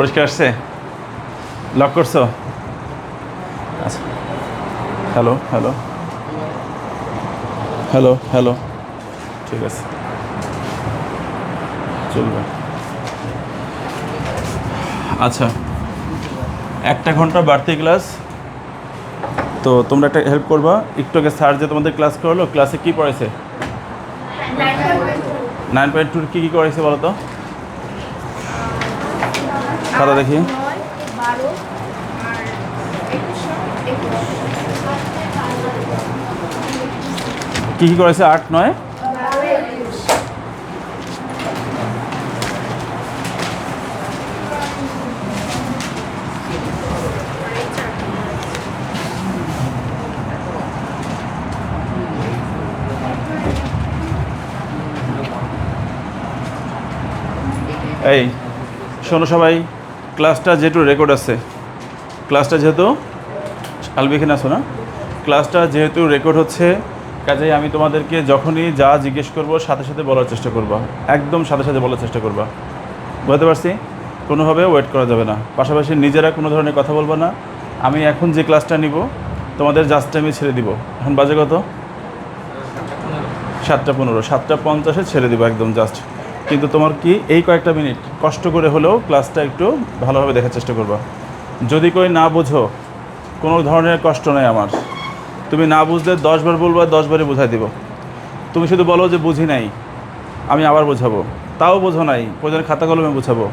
পরিষ্কার আসছে? লক করছো? আচ্ছা, হ্যালো হ্যালো হ্যালো হ্যালো, ঠিক আছে, চলবে। আচ্ছা, 1 ঘন্টা বাড়তি ক্লাস। তো তোমরা একটা হেল্প করবা, একটু আগে স্যার যে তোমাদের ক্লাস করলো, ক্লাসে কী পড়াইছে? 9.2 কী কী করাইছে বলো তো? খাতা দেখি। কী কী করাইছে? 8, 9, এই শোনো সবাই, ক্লাসটা যেহেতু রেকর্ড আছে, ক্লাসটা যেহেতু আলবি এখানে আসো না, ক্লাসটা যেহেতু রেকর্ড হচ্ছে, কাজেই আমি তোমাদেরকে যখনই যা জিজ্ঞেস করব সাথে সাথে বলার চেষ্টা করবা, একদম সাথে সাথে বলার চেষ্টা করবা। বুঝতে পারছি? কোনোভাবে ওয়েট করা যাবে না। পাশাপাশি নিজেরা কোনো ধরনের কথা বলবো না। আমি এখন যে ক্লাসটা নিব তোমাদের জাস্ট টাইমে ছেড়ে দিব। এখন বাজে কত? 7:15, 7:50 ছেড়ে দিব একদম জাস্ট। কিন্তু তোমার কি এই কয়েকটা মিনিট কষ্ট করে হলেও ক্লাসটা একটু ভালোভাবে দেখার চেষ্টা করবা। যদি কই না বোঝো, কোনো ধরনের কষ্ট নেই আমার। তুমি না বুঝলে 10 বার বলবো, 10 বারই বোঝাই দিব। তুমি শুধু বলো যে বুঝি নাই, আমি আবার বোঝাবো। তাও বোঝো নাই, প্রয়োজন খাতা কলমে বোঝাবো।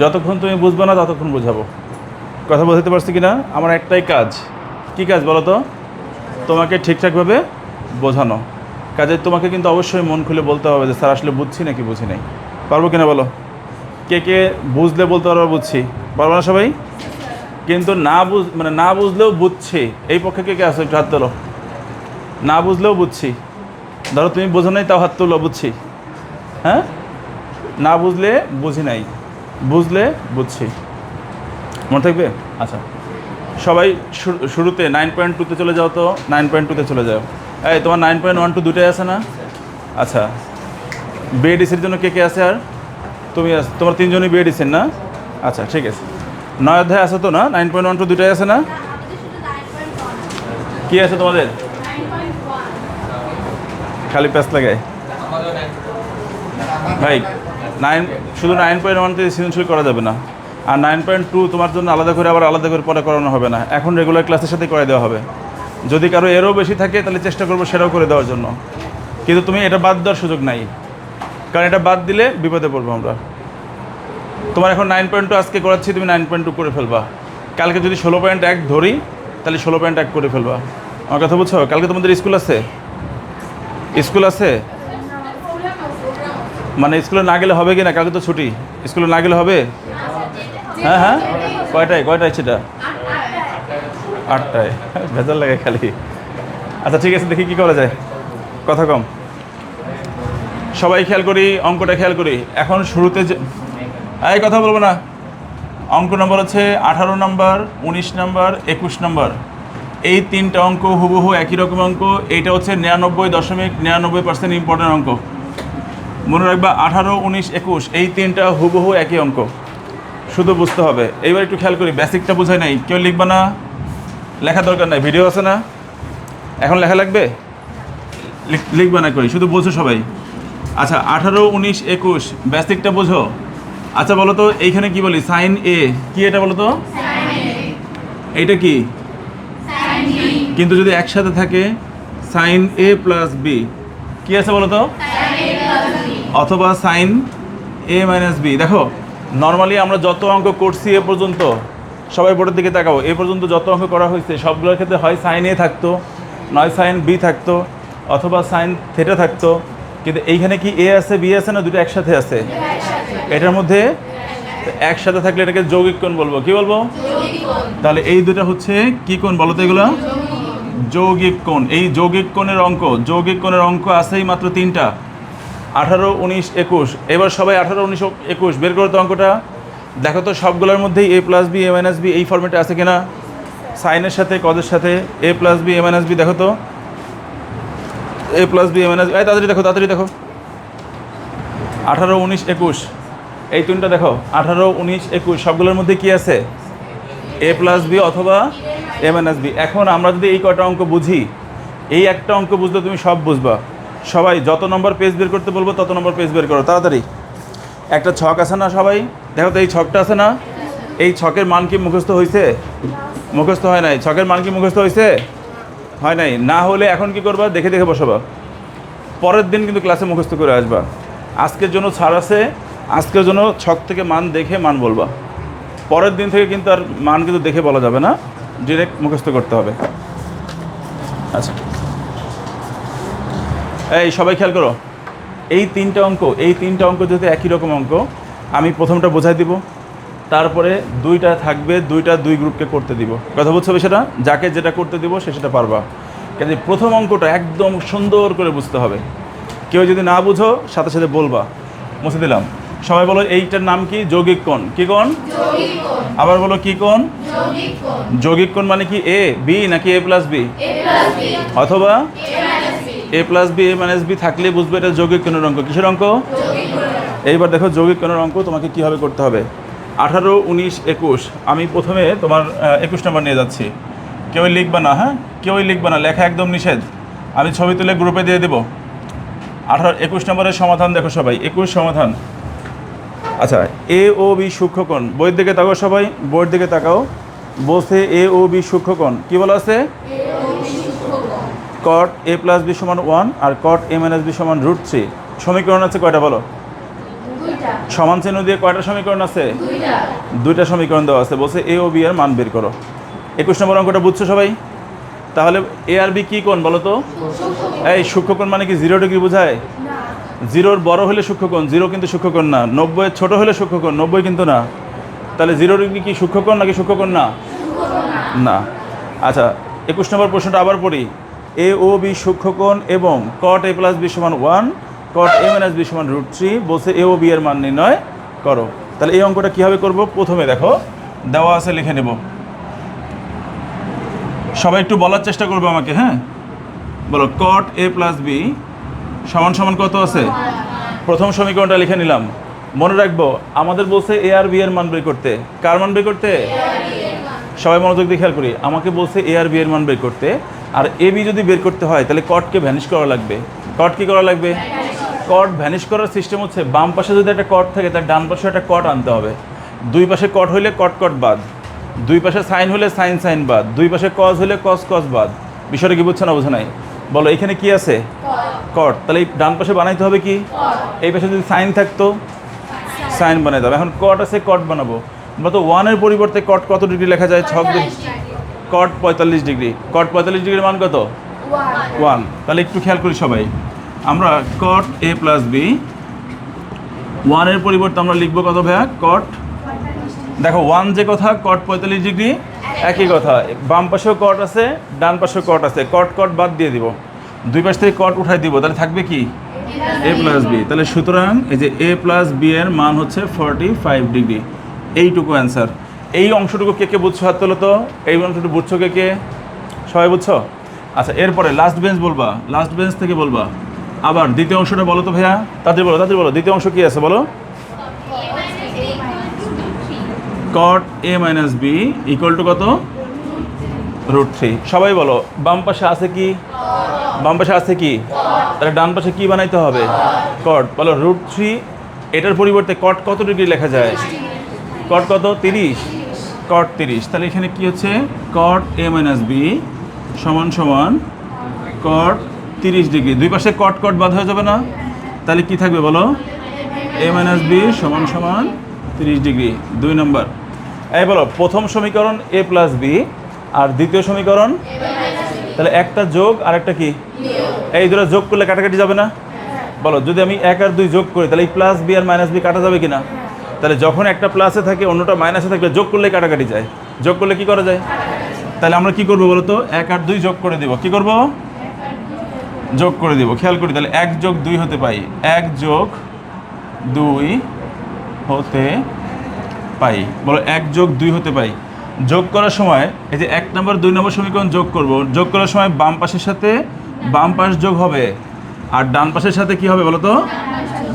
যতক্ষণ তুমি বুঝবে না ততক্ষণ বোঝাবো। কথা বোঝাতে পারছি কি না? আমার একটাই কাজ। কি কাজ বলো তো? তোমাকে ঠিকঠাকভাবে বোঝানো। কাজে তোমাকে কিন্তু অবশ্যই মন খুলে বলতে হবে যে স্যার আসলে বুঝছি নাকি বুঝি নাই। পারবো কিনা বলো? কে কে বুঝলে বলতে পারবো বুঝছি? পারবো না সবাই? কিন্তু না বুঝলেও বুঝছি, এই পক্ষে কে কে আসো একটু হাত তোলো। না বুঝলেও বুঝছি, ধরো তুমি বোঝো নাই তাও হাত তোলো, বুঝছি। হ্যাঁ, না বুঝলে বুঝি নাই, বুঝলে বুঝছি। মনে থাকবে? আচ্ছা, সবাই শুরুতে 9.2-তে চলে যাও তো। 9.2-তে চলে যাও। এই তোমার 9.12 দুটাই আছে না? আচ্ছা, বিএডিসির জন্য কে কে আছে? আর তুমি তোমার 3জনই বিএডিসির না? আচ্ছা, ঠিক আছে। 9 অধ্যায় আছে তো না? 9.12 দুটাই আছে না? কি আছে তোমাদের? খালি প্যাস লাগায় ভাই। শুধু 9.1-তে সৃজনশীল করা যাবে না। আর 9.2 তোমার জন্য আলাদা করে আবার আলাদা করে পরে করানো হবে না, এখন রেগুলার ক্লাসের সাথে করে দেওয়া হবে। যদি কারো এরও বেশি থাকে তাহলে চেষ্টা করবো সেটাও করে দেওয়ার জন্য। কিন্তু তুমি এটা বাদ দেওয়ার সুযোগ নাই, কারণ এটা বাদ দিলে বিপদে পড়বো আমরা। তোমার এখন 9.2 আজকে করাচ্ছি, তুমি 9.2 করে ফেলবা। কালকে যদি 16.1 ধরি তাহলে 16.1 করে ফেলবা। আমার কথা বুঝছো? কালকে তোমাদের স্কুল আছে? স্কুল আছে মানে স্কুলে না গেলে হবে কি না? কালকে তো ছুটি, স্কুলে না গেলে হবে? হ্যাঁ হ্যাঁ, কয়টায় সেটা? 8টায়। ভেজাল লাগে খালি। আচ্ছা ঠিক আছে, দেখি কী করা যায়। কথা কম, সবাই খেয়াল করি, অঙ্কটা খেয়াল করি। এখন শুরুতে যে এই কথা বলবো না, অঙ্ক নম্বর হচ্ছে 18 নম্বর, 19 নম্বর, 21 নম্বর। এই 3টা অঙ্ক হুবহু একই রকম অঙ্ক। এইটা হচ্ছে 99.99% ইম্পর্টেন্ট অঙ্ক। মনে রাখবা, 18, 19, 21 এই 3টা হুবহু একই অঙ্ক, শুধু বুঝতে হবে। এইবার একটু খেয়াল করি, বেসিকটা বোঝাই নাই, কেউ লিখবা না, লেখা দরকার নাই, ভিডিও আছে না? এখন লেখা লাগবে? লিখবা না করি, শুধু বোঝো সবাই। আচ্ছা, 18, 19, 21 বেসিকটা বোঝো। আচ্ছা বলো তো, এইখানে কি বলি? সাইন এ কি? এটা বলো তো, এইটা কি? কিন্তু যদি একসাথে থাকে সাইন এ প্লাস বি, কি আছে বলো তো? অথবা সাইন এ মাইনাস বি। দেখো, নর্মালি আমরা যত অঙ্ক করছি এ পর্যন্ত, সবাই বোর্ডের দিকে তাকাও, এ পর্যন্ত যত অঙ্ক করা হয়েছে সবগুলোর ক্ষেত্রে হয় সাইন এ থাকতো, নয় সাইন বি থাকতো, অথবা সাইন থেটা থাকতো। কিন্তু এইখানে কি এ আছে বি আছে না? দুটো একসাথে আছে। এটার মধ্যে একসাথে থাকলে এটাকে যৌগিক কোণ বলবো। কি বলবো? তাহলে এই দুটো হচ্ছে কি কোণ বলো তো? এগুলো যৌগিক কোণ। এই যৌগিক কোণের অঙ্ক আছেই মাত্র 3টা, 18, 19, 21। এবার সবাই 18, 19, 21 বের করো তো অঙ্কটা। দেখো তো সবগুলোর মধ্যেই এ plus B A minus B এই ফর্মেটে আছে কিনা? সাইনের সাথে কজের সাথে এ plus B A minus B. দেখো তো, এ plus B A minus B. তাড়াতাড়ি দেখো, 18, 19, 21 এই তিনটা দেখো 18, 19, 21 সবগুলোর মধ্যে কি আছে? a প্লাস বি অথবা a মাইনাস বি। এখন আমরা যদি এই কয়টা অঙ্ক বুঝি, এই একটা অঙ্ক বুঝলে তুমি সব বুঝবা। সবাই যত নম্বর পেজ বের করতে বলবো তত নম্বর পেজ বের করো তাড়াতাড়ি। একটা ছক আছে না সবাই? দেখো তো এই ছকটা আছে না? এই ছকের মান কি মুখস্থ হয়েছে? মুখস্থ হয় নাই। ছকের মান কি মুখস্থ হয়েছে? হয় নাই। না হলে এখন কি করবা? দেখে দেখে বসাবা। পরের দিন কিন্তু ক্লাসে মুখস্থ করে আসবা। আজকের জন্য ছাড় আছে, আজকের জন্য ছক থেকে মান দেখে মান বলবা। পরের দিন থেকে কিন্তু আর মান কিন্তু দেখে বলা যাবে না, ডিরেক্ট মুখস্থ করতে হবে। আচ্ছা, এই সবাই খেয়াল করো, এই তিনটা অঙ্ক যেহেতু একই রকম অঙ্ক, আমি প্রথমটা বোঝাই দিব, তারপরে দুইটা থাকবে, দুই গ্রুপকে করতে দিব। কথা বুঝছো সেটা? যাকে যেটা করতে দিব সে সেটা পারবা। কিন্তু প্রথম অঙ্কটা একদম সুন্দর করে বুঝতে হবে। কেউ যদি না বুঝো সাথে সাথে বলবা। মুছে দিলাম। সবাই বলো এইটার নাম কি? যৌগিক কোণ। কি কোণ? আবার বলো কি কোণ? যৌগিক কোণ মানে কি? এ বি নাকি এ প্লাস বি অথবা এ plus B A minus B থাকলে বুঝবে এটা যৌগিক কোণের অঙ্ক। কিসের অঙ্ক? এইবার দেখো যৌগিক কোণের অঙ্ক তোমাকে কীভাবে করতে হবে। 18, 19, 21। আমি প্রথমে তোমার 21 নম্বর নিয়ে যাচ্ছি। কেউই লিখবা না, হ্যাঁ কেউই লিখবা না, লেখা একদম নিষেধ। আমি ছবি তুলে গ্রুপে দিয়ে দেবো। 21 নম্বরের সমাধান দেখো সবাই। 21 সমাধান। আচ্ছা, এ ও বি সূক্ষ্মকোণ। বইয়ের দিকে তাকাও সবাই, বইয়ের দিকে তাকাও। বলছে এ ও বি সূক্ষ্মকোণ। কী বলা আছে? কট এ প্লাস বি সমান 1 আর কট এ মাইনাস বি সমান √3। সমীকরণ আছে কয়টা বলো? সমান চিহ্ন দিয়ে কয়টা সমীকরণ আছে? দুইটা সমীকরণ দেওয়া আছে। বলছে এ ও বি এর মান বের করো। 21 নম্বর অঙ্কটা বুঝছো সবাই? তাহলে এ আর বি কী কোণ বলো তো? এই সূক্ষ্মকোণ মানে কি 0 ডিগ্রি বোঝায়? 0-র বড় হলে সূক্ষ্মকোণ, 0 কিন্তু সূক্ষ্মকোণ না। 90-এর ছোট হলে সূক্ষ্মকোণ, 90 কিন্তু না। তাহলে 0 ডিগ্রি কি সূক্ষ্মকোণ নাকি সূক্ষ্মকোণ না? না। আচ্ছা, 21 নম্বর প্রশ্নটা আবার পড়ি। এ ও বি সূক্ষ্মকোণ এবং কট এ প্লাস বি সমান 1 কট এ মাইনাস বি সমান √3। বলছে এ ও বি এর মান নির্ণয় করো। তাহলে এই অঙ্কটা কীভাবে করবো? প্রথমে দেখো দেওয়া আছে, লিখে নেব। সবাই একটু বলার চেষ্টা করবে আমাকে, হ্যাঁ বলো। কট এ প্লাস বি সমান সমান কত আছে? প্রথম সমীকরণটা লিখে নিলাম। মনে রাখবো আমাদের বলছে এ আর বি এর মান বের করতে। কার মান বের করতে? সবাই মনোযোগ দিয়ে খেয়াল করি। আমাকে বলছে এ আর বি এর মান বের করতে, আর এ বি যদি বের করতে হয় তাহলে কটকে ভ্যানিশ করা লাগবে। কট কি করা লাগবে? কট ভ্যানিশ করার সিস্টেম হচ্ছে বাম পাশে যদি একটা কট থাকে তার ডান পাশে একটা কট আনতে হবে। দুই পাশে কট হইলে কট কট বাদ, দুই পাশে সাইন হলে সাইন সাইন বাদ, দুই পাশে কজ হলে কজ কজ বাদ। বিষয়টা কি বুঝছো না বুঝো নাই? বলো এখানে কি আছে? কট। তাহলে এই ডান পাশে বানাইতে হবে কি? এই পাশে যদি সাইন থাকতো সাইন বানাইতে হবে। এখন কট আছে, কট বানাবো। আমরা তো 1-এর পরিবর্তে কট কত ডিগ্রি লেখা যায়? ছক কট 45 ডিগ্রি। কট 45 ডিগ্রির মান কত? 1। তাহলে একটু খেয়াল করি সবাই। আমরা কট এ প্লাস বি 1-এর পরিবর্তে আমরা লিখবো কত ভাইয়া? কট। দেখো 1 যে কথা, কট 45 ডিগ্রি একই কথা। বাম পাশেও কট আছে, ডান পাশেও কট আছে। কট কট বাদ দিয়ে দিব, দুই পাশ থেকে কট উঠাই দিব, তাহলে থাকবে কি? এ প্লাস বি। তাহলে সুতরাং এই যে এ প্লাস বি এর মান হচ্ছে 45 ডিগ্রি। এইটুকু অ্যান্সার। এই অংশটুকু কে কে বুঝছো? হাত তোলো তো। এই অংশটুকু বুঝছো কে কে? সবাই বুঝছো? আচ্ছা, এরপরে লাস্ট বেঞ্চ বলবা, লাস্ট বেঞ্চ থেকে বলবা। আবার দ্বিতীয় অংশটা বলো তো ভাইয়া, তাদের বলো, তাদের বলো। দ্বিতীয় অংশ কি আছে বলো? কট এ মাইনাস বি ইকুয়াল টু কত? √3। সবাই বলো বাম পাশে আছে কি? বাম পাশে আছে কি? তাহলে ডান পাশে কি বানাইতে হবে? কট। বলো √3। এটার পরিবর্তে কট কত ডিগ্রি লেখা যায়? কট কত? 30। কট 30। তাহলে এখানে কি হচ্ছে? কট এ মাইনাস বি সমান সমান কট 30 ডিগ্রি। দুই পাশে কট কট বাদ হয়ে যাবে না? তাহলে কি থাকবে বলো? এ মাইনাস বি সমান সমান 30 ডিগ্রি। 2 নম্বর। এই বলো প্রথম সমীকরণ এ প্লাস বি আর দ্বিতীয় সমীকরণ, তাহলে একটা যোগ আর একটা কি? এই দুটো যোগ করলে কাটাকাটি যাবে না? বলো যদি আমি 1 আর 2 যোগ করি তাহলে এই প্লাস বি আর মাইনাস বি কাটা যাবে কিনা? তাহলে যখন একটা প্লাসে থাকে অন্যটা মাইনাসে থাকলে যোগ করলে কাটাকাটি যায়। যোগ করলে কি করা যায়? তাহলে আমরা কি করবো বলো তো? 1 আর 2 যোগ করে দিব। কি করব? যোগ করে দিব। খেয়াল করি তাহলে 1 যোগ 2 হতে পাই। 1 যোগ 2 হতে পাই। বলো 1 যোগ 2 হতে পাই। যোগ করার সময় এই যে 1 নম্বর 2 নম্বর সমীকরণ যোগ করব। যোগ করার সময় বাম পাশের সাথে বাম পাশ যোগ হবে আর ডান পাশের সাথে কি হবে বলো তো?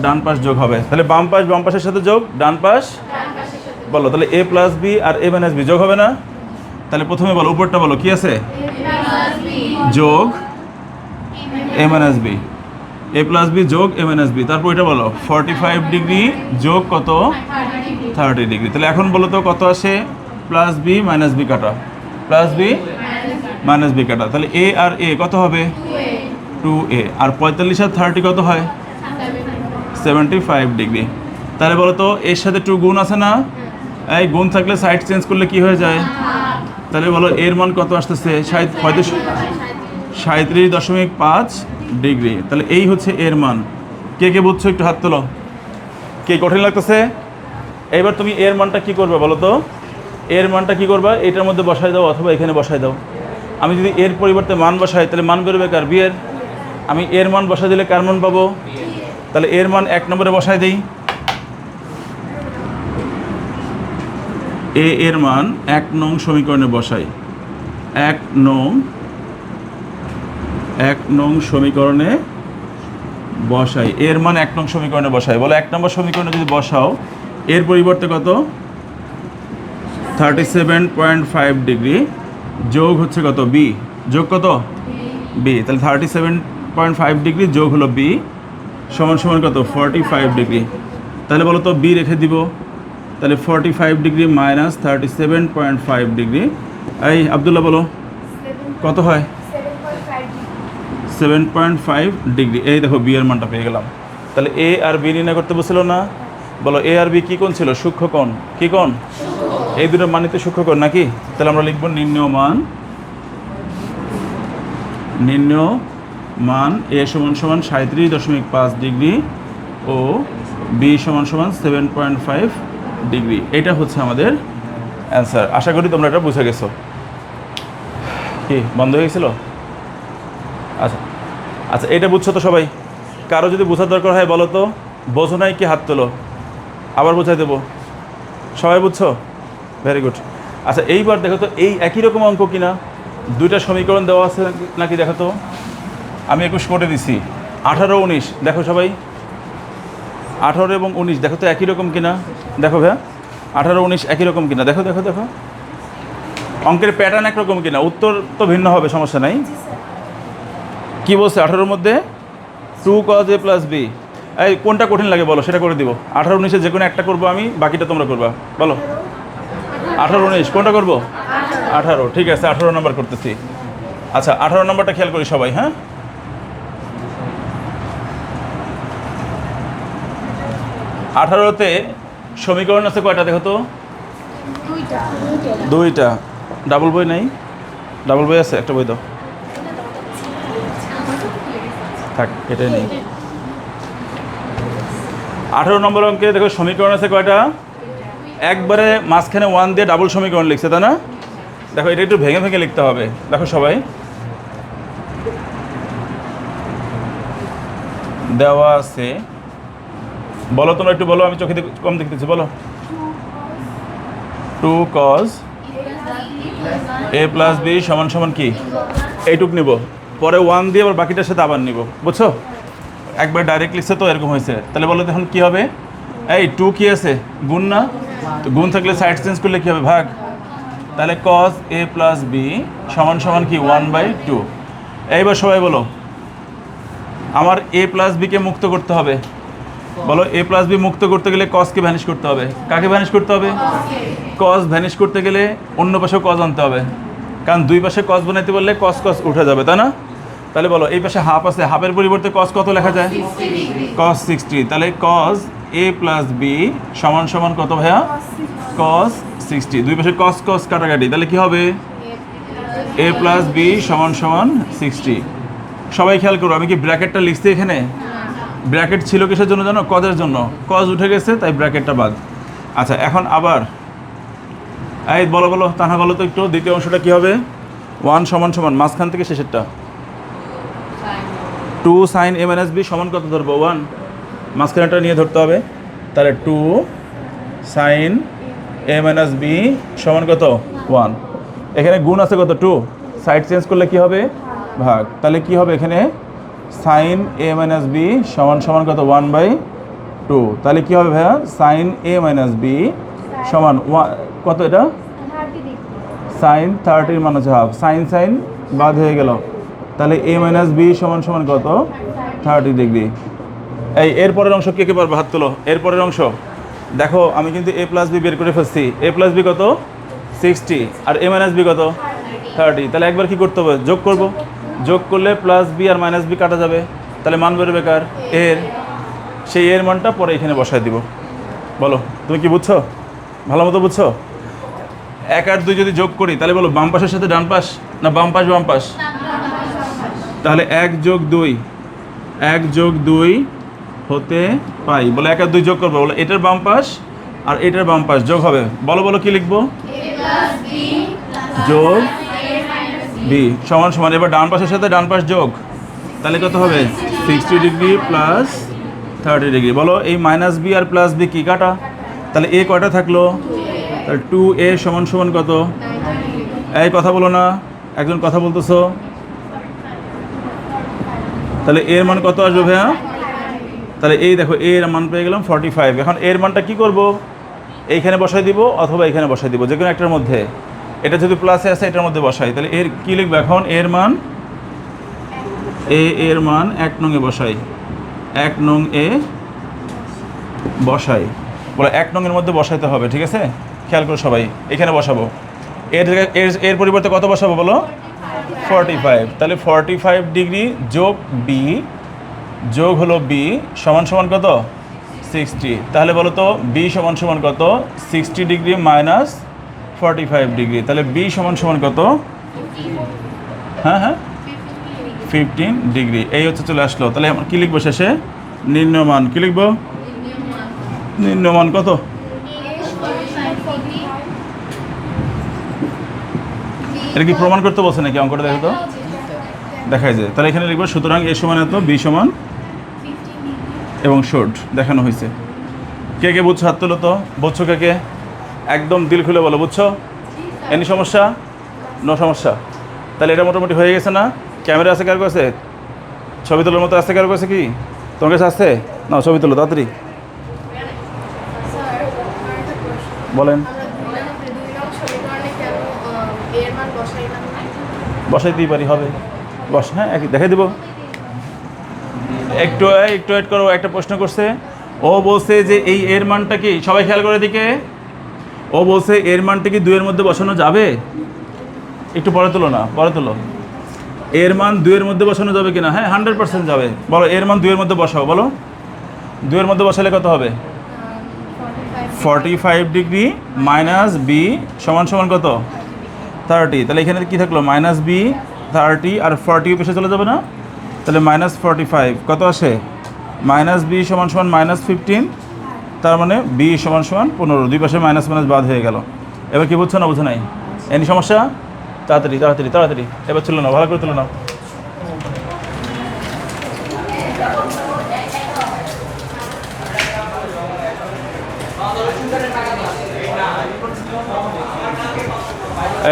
ডান পাশ যোগ হবে, তাহলে বাম পাশের সাথে যোগ, ডান পাশ বলো, তাহলে এ প্লাস বি আর এ মাইনাস বি যোগ হবে না? তাহলে প্রথমে বলো, উপরটা বলো কি আছে, যোগ এ মাইনাস বি, এ প্লাস বি যোগ এ মাইনাস বি, তারপর এটা বলো 45 ডিগ্রি যোগ কত, 30 ডিগ্রি। তাহলে এখন বলো তো কত আসে, প্লাস বি মাইনাস বি কাটা, প্লাস বি মাইনাস বি কাটা, তাহলে এ আর এ কত হবে, 2a, আর 45 আর 30 কত হয়, 75 ডিগ্রি। তাহলে বলো তো এর সাথে 2 গুণ আছে না, এই গুণ থাকলে সাইড চেঞ্জ করলে কি হয়ে যায়, তাহলে বলো এর মান কত আসতেছে, 37.5 ডিগ্রি। তাহলে এই হচ্ছে এর মান। কে কে বুঝছো একটু হাত তোলো, কে কঠিন লাগতেছে? এইবার তুমি এর মানটা কি করবে বলো তো, এর মানটা কি করবা, এটার মধ্যে বসাই দাও অথবা এখানে বসাই দাও। আমি যদি এর পরিবর্তে মান বসাই তাহলে মান বেরোবে কার, বি এর। আমি এর মান বসাই দিলে কার মান পাবো, তাহলে এর মান 1 নম্বরে বসাই দিই, এর মান 1 নং সমীকরণে বসাই, 1 নং সমীকরণে বসাই, এর মান 1 নং সমীকরণে বসাই। বলো 1 নম্বর সমীকরণে যদি বসাও, এর পরিবর্তে কত, 37.5 ডিগ্রি যোগ হচ্ছে কত, বি, যোগ কত, বি, তাহলে 37.5 ডিগ্রি যোগ হলো বি সমান সমান কত, 45 ডিগ্রি। তাহলে বলো তো বি রেখে দিব, তাহলে 45 ডিগ্রি মাইনাস 37.5 ডিগ্রি, এই আবদুল্লাহ বলো কত হয়, 7.5 ডিগ্রি। এই দেখো বি এর মানটা পেয়ে গেলাম। তাহলে এ আর বি নির্ণয় করতে বলছিল না, বলো এ আর বি কী কোণ ছিল, সূক্ষ্ম কোণ, কী কোণ, এই দুটো মানিতে সূক্ষ্ম কোণ নাকি। তাহলে আমরা লিখব নির্ণয় মান এ সমান সমান 37.5 ডিগ্রি ও বি সমান সমান 7.5 ডিগ্রি। এটা হচ্ছে আমাদের অ্যান্সার। আশা করি তোমরা এটা বুঝে গেছো। কি বন্ধ হয়ে গেছিলো? আচ্ছা আচ্ছা, এটা বুঝছো তো সবাই? কারো যদি বোঝার দরকার হয় বলো তো, বোঝো নাই কি হাত তোলো, আবার বোঝাই দেবো। সবাই বুঝছো? Very good. আচ্ছা এইবার দেখো তো এই একই রকম অঙ্ক কিনা, দুইটা সমীকরণ দেওয়া আছে নাকি দেখো তো। আমি 21 করে দিছি, 18 19 দেখো সবাই, 18 এবং 19 দেখো তো একই রকম কিনা, দেখো ভাইয়া 18 19 একই রকম কিনা, দেখো দেখো দেখো, অঙ্কের প্যাটার্ন একরকম কিনা, উত্তর তো ভিন্ন হবে, সমস্যা নাই। কি বলছে 18-র মধ্যে 2 cos a প্লাস বি, এই কোনটা কঠিন লাগে বলো, সেটা করে দিব। 18 19 যে কোনো একটা করবো আমি, বাকিটা তোমরা করবা, বলো 18 19 কোনটা করবো, 18, ঠিক আছে 18 নম্বর করতেছি। আচ্ছা 18 নম্বরটা খেয়াল করি সবাই, হ্যাঁ 18তে সমীকরণ আছে কয়টা দেখো তো, দুইটা। ডাবল বই নাই, ডাবল বই আছে, একটা বই দাও, থাক এটাই নেই। 18 নম্বর অঙ্কে দেখো সমীকরণ আছে কয়টা, একবারে মাঝখানে 1 দিয়ে ডাবল সমীকরণ লিখছে, তাই না? দেখো এটা একটু ভেঙে ভেঙে লিখতে হবে, দেখো সবাই দেওয়া আছে, বলো তোমরা একটু বলো, আমি চোখে কম দেখতেছি, বলো 2 cos a প্লাস বি সমান সমান কি, এইটুক নিব, পরে 1 দিয়ে আবার বাকিটার সাথে আবার নিব, বুঝছো? একবার ডাইরেক্ট লিখছে তো এরকম হয়েছে। তাহলে বলো এখন কী হবে, এই 2 কি আছে, গুণ না, তো গুণ থাকলে সাইড চেঞ্জ করলে কী হবে, ভাগ। তাহলে cos a প্লাস বি সমান সমান কি 1/2। এইবার সবাই বলো আমার a প্লাস বিকে মুক্ত করতে হবে, বলো a প্লাস বি মুক্ত করতে গেলে কসকে ভ্যানিশ করতে হবে, কাকে ভ্যানিশ করতে হবে, কস ভ্যানিশ করতে গেলে অন্য পাশেও কস আনতে হবে, কারণ দুই পাশে কস বানাইতে বললে কস কস উঠে যাবে, তাই না? তাহলে বলো এই পাশে হাফ আছে, হাফের পরিবর্তে কস কত লেখা যায়, cos 60। তাহলে cos a প্লাস বি সমান সমান কত ভাইয়া, cos 60। দুই পাশে cos cos কাটাকাটি, তাহলে কি হবে, a প্লাস বি সমান সমান 60। সবাই খেয়াল করো, আমি কি ব্র্যাকেটটা লিখছি এখানে, ব্র্যাকেট ছিল কিসের জন্য জানো, কজের জন্য, কজ উঠে গেছে তাই ব্র্যাকেটটা বাদ। আচ্ছা এখন আবার এই বলো বলো তাহা বলো তো একটু, দ্বিতীয় অংশটা কী হবে, 1 সমান সমান মাঝখান থেকে শেষেরটা 2 sin a মাইনাস বি সমান কত ধরবো, 1, মাঝখানেটা নিয়ে ধরতে হবে। তাহলে 2 sin a মাইনাস বি সমান কত, 1। এখানে গুণ আছে কত, 2, সাইড চেঞ্জ করলে কি হবে, ভাগ। তাহলে কি হবে এখানে sin a মাইনাস বি সমান সমান কত, 1/2। 2, তাহলে কী হবে ভাইয়া সাইন এ মাইনাস বি সমান কত এটা সাইন 30 মান হচ্ছে হাফ, সাইন সাইন বাদ হয়ে গেল, তাহলে এ মাইনাস বি সমান সমান কত 30 ডিগ্রি। এই এরপরের অংশ কে কে পারবে হাত তোলো, এরপরের অংশ দেখো আমি কিন্তু এ প্লাস বি বের করে ফেলছি, এ প্লাস বি কত 60 আর এ মাইনাস বি কত 30, তাহলে একবার কি করতে হবে যোগ করব, যোগ করলে প্লাস বি আর মাইনাস বি কাটা যাবে, তাহলে মান বেরোবে কার এর, সেই এর মানটা পরে এখানে বসায় দিব। বলো তুমি কি বুঝছো, ভালো মতো বুঝছো? 1 আর 2 যদি যোগ করি তাহলে বলো বাম পাশের সাথে ডান পাশ না বাম পাশ বাম পাশ, তাহলে 1 যোগ 2 হতে পাই, বলে 1 আর 2 যোগ করবো, বলো এটার বাম পাশ আর এটার বাম পাশ যোগ হবে, বলো বলো কি লিখবো যোগ বি সমান সমান, এবার ডান পাশের সাথে ডান পাশ যোগ, তাহলে কত হবে 60 ডিগ্রি প্লাস 30 ডিগ্রি, বলো এই মাইনাস বি আর প্লাস বি কি কাটা, তাহলে এ কয়টা থাকলো, তাহলে 2a সমান সমান কত, এই কথা বলো না একজন কথা বলতেছো, তাহলে এর মান কত আসবে ভাইয়া, তাহলে এই দেখো এর মান পেয়ে গেলাম 45, এখন এর মানটা কি করব এইখানে বসাই দিব অথবা এখানে বসাই দিব, যে কোনো একটার মধ্যে, এটা যদি প্লাসে আসে এটার মধ্যে বসাই, তাহলে এর কি লিখবো এখন এর মান এর মান 1 নং এ বসাই, 1 নং এ বসাই, বলে 1 নং এর মধ্যে বসাইতে হবে, ঠিক আছে খেয়াল করো সবাই, এখানে বসাবো, এর জায়গায় এর পরিবর্তে কত বসাবো বলো 45, তাহলে 45 ডিগ্রি যোগ বি যোগ হলো বি সমান সমান কত 60, তাহলে বলো তো বি সমান সমান কত 60 ডিগ্রি মাইনাস 45 ডিগ্রি, তাহলে বি সমান সমান কত, হ্যাঁ হ্যাঁ 15 ডিগ্রি, এই হচ্ছে চলে আসলো, তাহলে আমরা কী লিখবো শেষে নির্ণয় মান, কী লিখবো নির্ণয় মান কত, এটা কি প্রমাণ করতে বলছে নাকি অঙ্কটা দেখো তো দেখাই যায়, তাহলে এখানে লিখবো সুতরাং এ সমান এত বি সমান এবং শর্ট দেখানো হয়েছে, কে কে বুঝছো হাত তোলো তো, বুঝছো কে কে একদম দিল খুলে বলো বুঝছো, এনি সমস্যা নো সমস্যা, তাহলে এটা মোটামুটি হয়ে গেছে না, ক্যামেরা আছে কার কাছে, ছবি তোলার মতো আছে কার কাছে, কি তোমার কাছে আছে না, ছবি তোলো তাড়াতাড়ি বলেন, বসাইতেই পারি হবে বস, হ্যাঁ দেখাই দিব, একটু ওয়েট করো, একটা প্রশ্ন করছে, ও বলছে যে এই এর মানটা কি, সবাই খেয়াল করে দিকে, ও বলছে এর মানটা কি 2 এর মধ্যে বসানো যাবে, একটু পরে তোলো না পরে তোলো, এর মান 2 এর মধ্যে বসানো যাবে কিনা, হ্যাঁ 100% যাবে, বলো এর মান 2 এর মধ্যে বসাও, বলো 2 এর মধ্যে বসালে কত হবে 45 ডিগ্রি মাইনাস বি সমান সমান কত 30, তাহলে এখানে কি থাকলো মাইনাস বি 30 আর 40 পেশে চলে যাবে না, তাহলে মাইনাস 45 কত আসে মাইনাস বি সমান সমান মাইনাস 15, তার মানে বি সমান সমান 15, দুই পাশে মাইনাস মাইনাস বাদ হয়ে গেল, এবার কি বুঝছো না বুঝো নাই, এনি সমস্যা, তাড়াতাড়ি তাড়াতাড়ি তাড়াতাড়ি এবার তুলে নাও, ভালো করে তুলে নাও,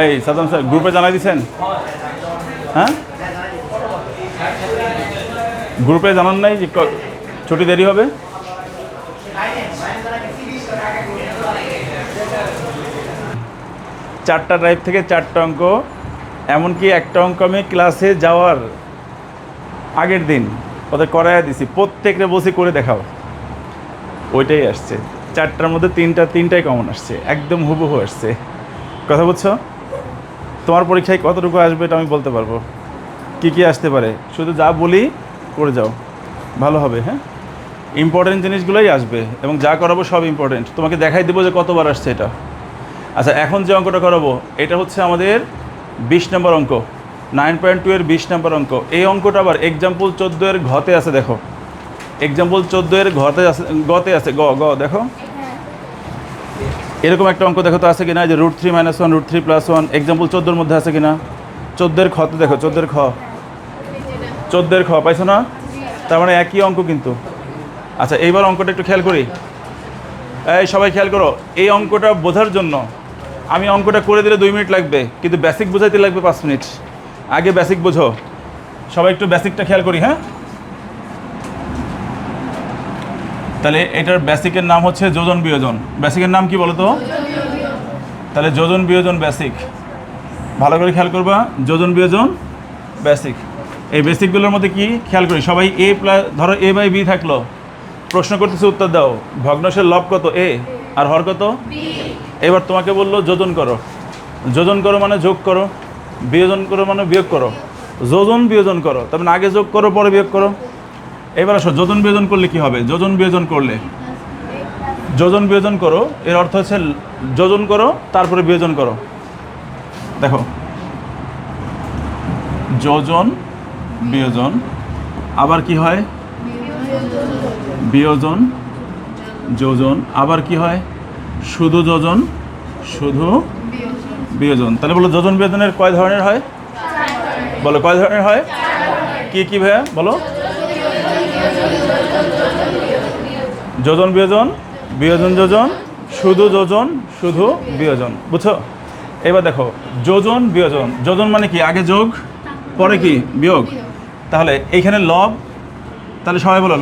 এই সাদাম স্যার গ্রুপে জানাই দিচ্ছেন, হ্যাঁ গ্রুপে জানান নাই যে ছুটি দেরি হবে, চারটা ড্রাইভ থেকে 4টা অঙ্ক, এমনকি একটা অঙ্ক আমি ক্লাসে যাওয়ার আগের দিন ওদের করাইয়া দিছি, প্রত্যেকটা বসে করে দেখাও, ওইটাই আসছে 4টার মধ্যে 3টাই কমন আসছে, একদম হুবহু আসছে, কথা বুঝছো, তোমার পরীক্ষায় কতটুকু আসবে এটা আমি বলতে পারবো, কি কি আসতে পারে, শুধু যা বলি করে যাও ভালো হবে, হ্যাঁ ইম্পর্টেন্ট জিনিসগুলোই আসবে এবং যা করাবো সব ইম্পর্টেন্ট, তোমাকে দেখাই দেবো যে কতবার আসছে এটা। আচ্ছা এখন যে অঙ্কটা করাবো এটা হচ্ছে আমাদের 20 নম্বর অঙ্ক, 9.2 এর 20 নম্বর অঙ্ক, এই অঙ্কটা আবার এক্সাম্পল 14 এর ঘতে আছে, দেখো এক্সাম্পল 14 এর গতে আছে গ দেখো, এরকম একটা অঙ্ক দেখো তো আছে কিনা, যে √3 - 1 √3 + 1 এক্সাম্পল 14 মধ্যে আছে কিনা, 14 খতে দেখো, 14 খ পাইছো না, তার মানে একই অঙ্ক কিন্তু। আচ্ছা এইবার অঙ্কটা একটু খেয়াল করি, এই সবাই খেয়াল করো, এই অঙ্কটা বোঝার জন্য আমি অঙ্কটা করে দিলে 2 মিনিট লাগবে, কিন্তু বেসিক বোঝাইতে লাগবে 5 মিনিট, আগে বেসিক বোঝো, সবাই একটু বেসিকটা খেয়াল করি, হ্যাঁ তাহলে এটার বেসিকের নাম হচ্ছে যোজন বিয়োজন। বেসিকের নাম কি বলো তো? তাহলে যোজন বিয়োজন বেসিক, ভালো করে খেয়াল করবা। যোজন বিয়োজন বেসিক, এই বেসিকগুলোর মধ্যে কি খেয়াল করি সবাই? এ প্লাস, ধরো এ বাই বি থাকলো, প্রশ্ন করতেছে উত্তর দাও। ভগ্নাংশের লব কত? এ, আর হর কত? এবার তোমাকে বললো যোজন করো। যোজন করো মানে যোগ করো, বিয়োজন করো মানে বিয়োগ করো। যোজন বিয়োজন করো, তার মানে আগে যোগ করো পরে বিয়োগ করো। এবার আসো, যোজন বিয়োজন করলে কি হবে? যোজন বিয়োজন করলে, যোজন বিয়োজন করো এর অর্থ হচ্ছে যোজন করো তারপরে বিয়োজন করো। দেখো, যোজন বিয়োজন, আবার কি হয়? বিয়োজন যোজন, আবার কি হয়? শুধু যোজন শুধু বিয়োজন। তাহলে বলো যোজন বিয়োজনের কয় ধরনের হয়? বলো কয় ধরনের হয়? কি কি ভাইয়া বলো? যোজন বিয়োজন, বিয়োজন যোজন, শুধু যোজন শুধু বিয়োজন। বুঝছো? এবার দেখো, যোজন বিয়োজন, যোজন মানে কি? আগে যোগ পরে কি? বিয়োগ। তাহলে এইখানে লব, তাহলে সবাই বলো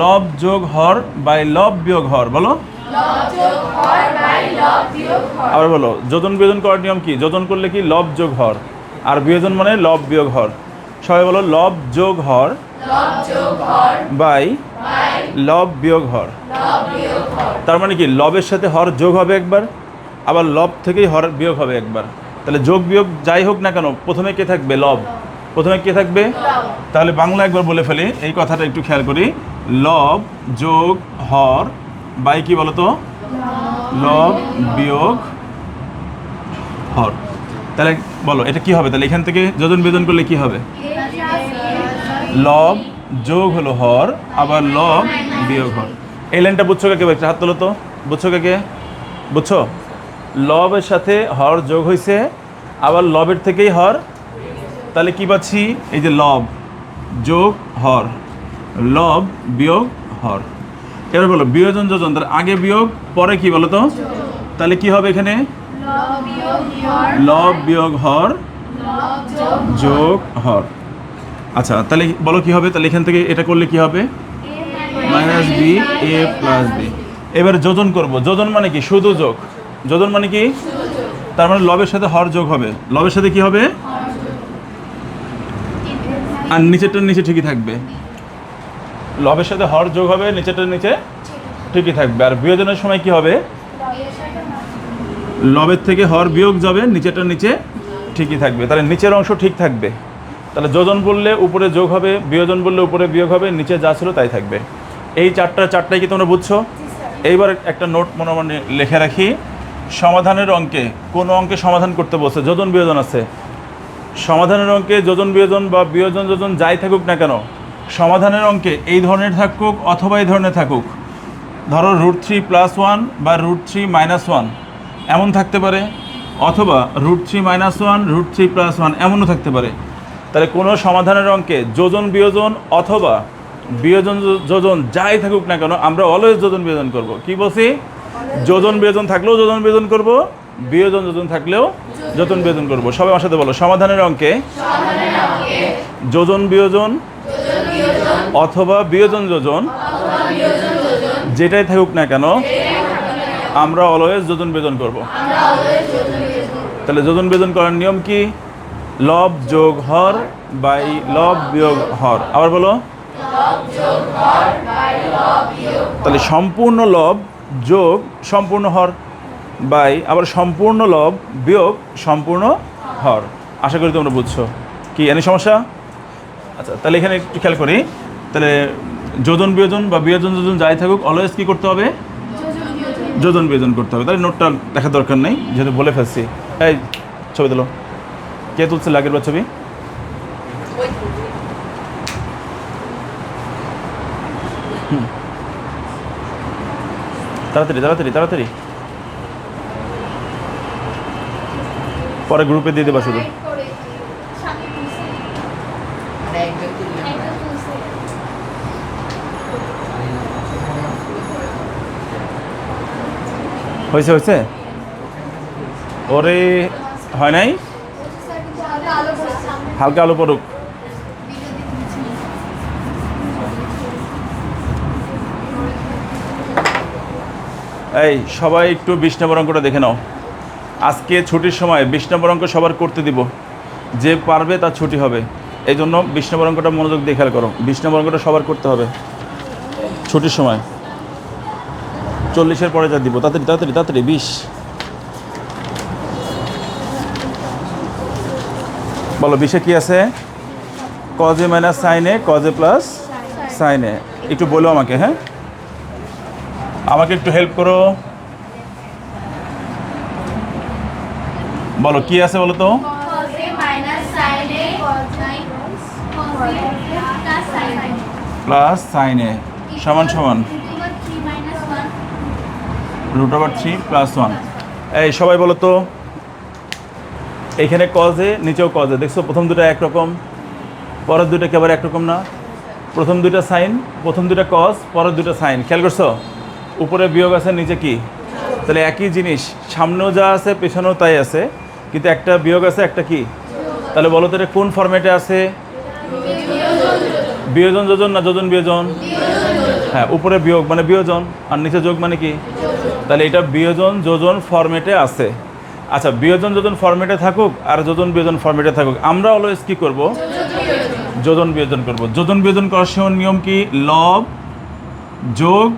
লব যোগ হর বাই লব বিয়োগ হর। বলো আবার বলো, যোজন বিয়োজন করার নিয়ম কি? যোজন করলে কি? লব যোগ হর, আর বিয়োজন মানে লব বিয়োগ হর। সবাই বলো লব যোগ হর বাই লব বিয়োগ হর। তার মানে কি? লবের সাথে হর যোগ হবে একবার, আবার লব থেকেই হর বিয়োগ হবে একবার। তাহলে যোগ বিয়োগ যাই হোক না কেন, প্রথমে কে থাকবে? লব। প্রথমে কে থাকবে? তাহলে বাংলা একবার বলে ফেলি, এই কথাটা একটু খেয়াল করি। লব যোগ হর বাই কি বলো তো? লব বিয়োগ হর। তাহলে বলো এটা কি হবে? তাহলে এখান থেকে যোজন বিয়োজন করলে কি হবে? লব যোগ হলো হর, আবার লব বিয়োগ হর। এই লাইনটা বুঝছো কাকে? একটা হাত তোলো তো। বুঝছো কাকে? বুঝছো? লবের সাথে হর যোগ হয়েছে, আবার লবের থেকেই হর। তাহলে কি পাচ্ছি? এই যে লব যোগ হর, লব বিয়োগ হর। এবার বলো বিয়োজন যোজন, তার আগে বিয়োগ পরে কি বলো তো? তাহলে কি হবে এখানে? লব বিয়োগ হর যোগ হর। আচ্ছা, তাহলে বলো কি হবে? তাহলে এখান থেকে এটা করলে কি হবে? Minus B A plus B. এবার যোজন করব। যোজন মানে কি? শুধু যোগ। যোজন মানে কি? তার মানে লবের সাথে হর যোগ হবে, লবের সাথে কি হবে? আর নিচেরটার নিচে ঠিকই থাকবে। লবের সাথে হর যোগ হবে, নিচেরটার নিচে ঠিকই থাকবে। আর বিয়োজনের সময় কি হবে? লবের থেকে হর বিয়োগ যাবে, নিচেরটার নিচে ঠিকই থাকবে। তাহলে নিচের অংশ ঠিক থাকবে। তাহলে যোজন বললে উপরে যোগ হবে, বিয়োজন বললে উপরে বিয়োগ হবে, নিচে যা ছিল তাই থাকবে। এই চারটাই কি তোমরা বুঝছো? এইবার একটা নোট মনে মনে লিখে রাখি। সমাধানের অঙ্কে কোনো অঙ্কে সমাধান করতে বলছে, যোজন বিয়োজন আছে। সমাধানের অঙ্কে যোজন বিয়োজন বা বিয়োজন যোজন যাই থাকুক না কেন, সমাধানের অঙ্কে এই ধরনের থাকুক অথবা এই ধরনের থাকুক, ধরো √3+1 বা √3-1 এমন থাকতে পারে, অথবা √3-1 √3+1 এমনও থাকতে পারে। তাহলে কোনো সমাধানের অঙ্কে যোজন বিয়োজন অথবা বিয়োজন যোজন যাই থাকুক না কেন, আমরা অলওয়েজ যোজন বিয়োজন করব। কি বলছি? যোজন বিয়োজন থাকলেও যোজন বিয়োজন করব, বিয়োজন যোজন থাকলেও যোজন বিয়োজন করব। সবাই আমার সাথে বলো, সমাধানের অঙ্কে যোজন বিয়োজন অথবা বিয়োজন যোজন যেটাই থাকুক না কেন, আমরা অলওয়েজ যোজন বিয়োজন করব। তাহলে যোজন বিয়োজন করার নিয়ম কি? লব যোগ হর বাই লব বিয়োগ হর। আবার বলো, তাহলে সম্পূর্ণ লব যোগ সম্পূর্ণ হর বাই আবার সম্পূর্ণ লব বিয়োগ সম্পূর্ণ হর। আশা করি তোমরা বুঝছো। কি এনে সমস্যা? আচ্ছা, তাহলে এখানে একটু খেয়াল করি। তাহলে যোজন বিয়োজন বা বিয়োজন যোজন যাই থাকুক, অলওয়েজ কী করতে হবে? যোজন বিয়োজন করতে হবে। তাহলে নোটটা দেখার দরকার নেই, যেহেতু বলে ফেলছি। এই ছবি তোলো। কে তুলছে লাগের বা ছবি? তাড়াতাড়ি তাড়াতাড়ি তাড়াতাড়ি, পরে গ্রুপে দিয়ে দেবা শুধু। হয়েছে হয়েছে? ওরে হয় নাই, হালকা আলো পড়ুক। এই সবাই একটু 20 নম্বর অঙ্কটা দেখে নাও। আজকে ছুটির সময় 20 নম্বর অঙ্ক সবার করতে দিব, যে পারবে তার ছুটি হবে। এই জন্য 20 নম্বর অঙ্কটা মনোযোগ দিয়ে খেয়াল করো। 20 নম্বর অঙ্কটা সবার করতে হবে ছুটির সময়। 40-এর পরে যা দিব, তাড়াতাড়ি তাড়াতাড়ি তাড়াতাড়ি। 20 বলো। 20-এ কি আছে? cos a minus sin a, cos a plus sin a। একটু বলো আমাকে, হ্যাঁ আমাকে একটু হেল্প করো। বলো কি আছে বলো তো? প্লাস sin a সমান সমান √3 প্লাস 1। এই সবাই বলো তো, এইখানে cos a, নিচেও cos a। দেখছো প্রথম দুটো একরকম, পরের দুটো একেবারে একরকম না। প্রথম দুটো সাইন, প্রথম দুটো cos, পরের দুটো সাইন। খেয়াল করছো? উপরে বিয়োগ আছে, নিচে কি? তাহলে একই জিনিস, সামনেও যা আছে পেছনেও তাই আছে, কিন্তু একটা বিয়োগ আছে একটা কি। তাহলে বলো তো এটা কোন ফরম্যাটে আছে? বিয়োজন যোজন না যোজন বিয়োজন? হ্যাঁ, উপরে বিয়োগ মানে বিয়োজন আর নিচে যোগ মানে কি। তাহলে এটা বিয়োজন যোজন ফরম্যাটে আছে। আচ্ছা, বিয়োজন যোজন ফরম্যাটে থাকুক আর যোজন বিয়োজন ফরম্যাটে থাকুক, আমরা অলওয়েজ কি করব? যোজন বিয়োজন করব। যোজন বিয়োজন করার সময় নিয়ম কি? লব যোগ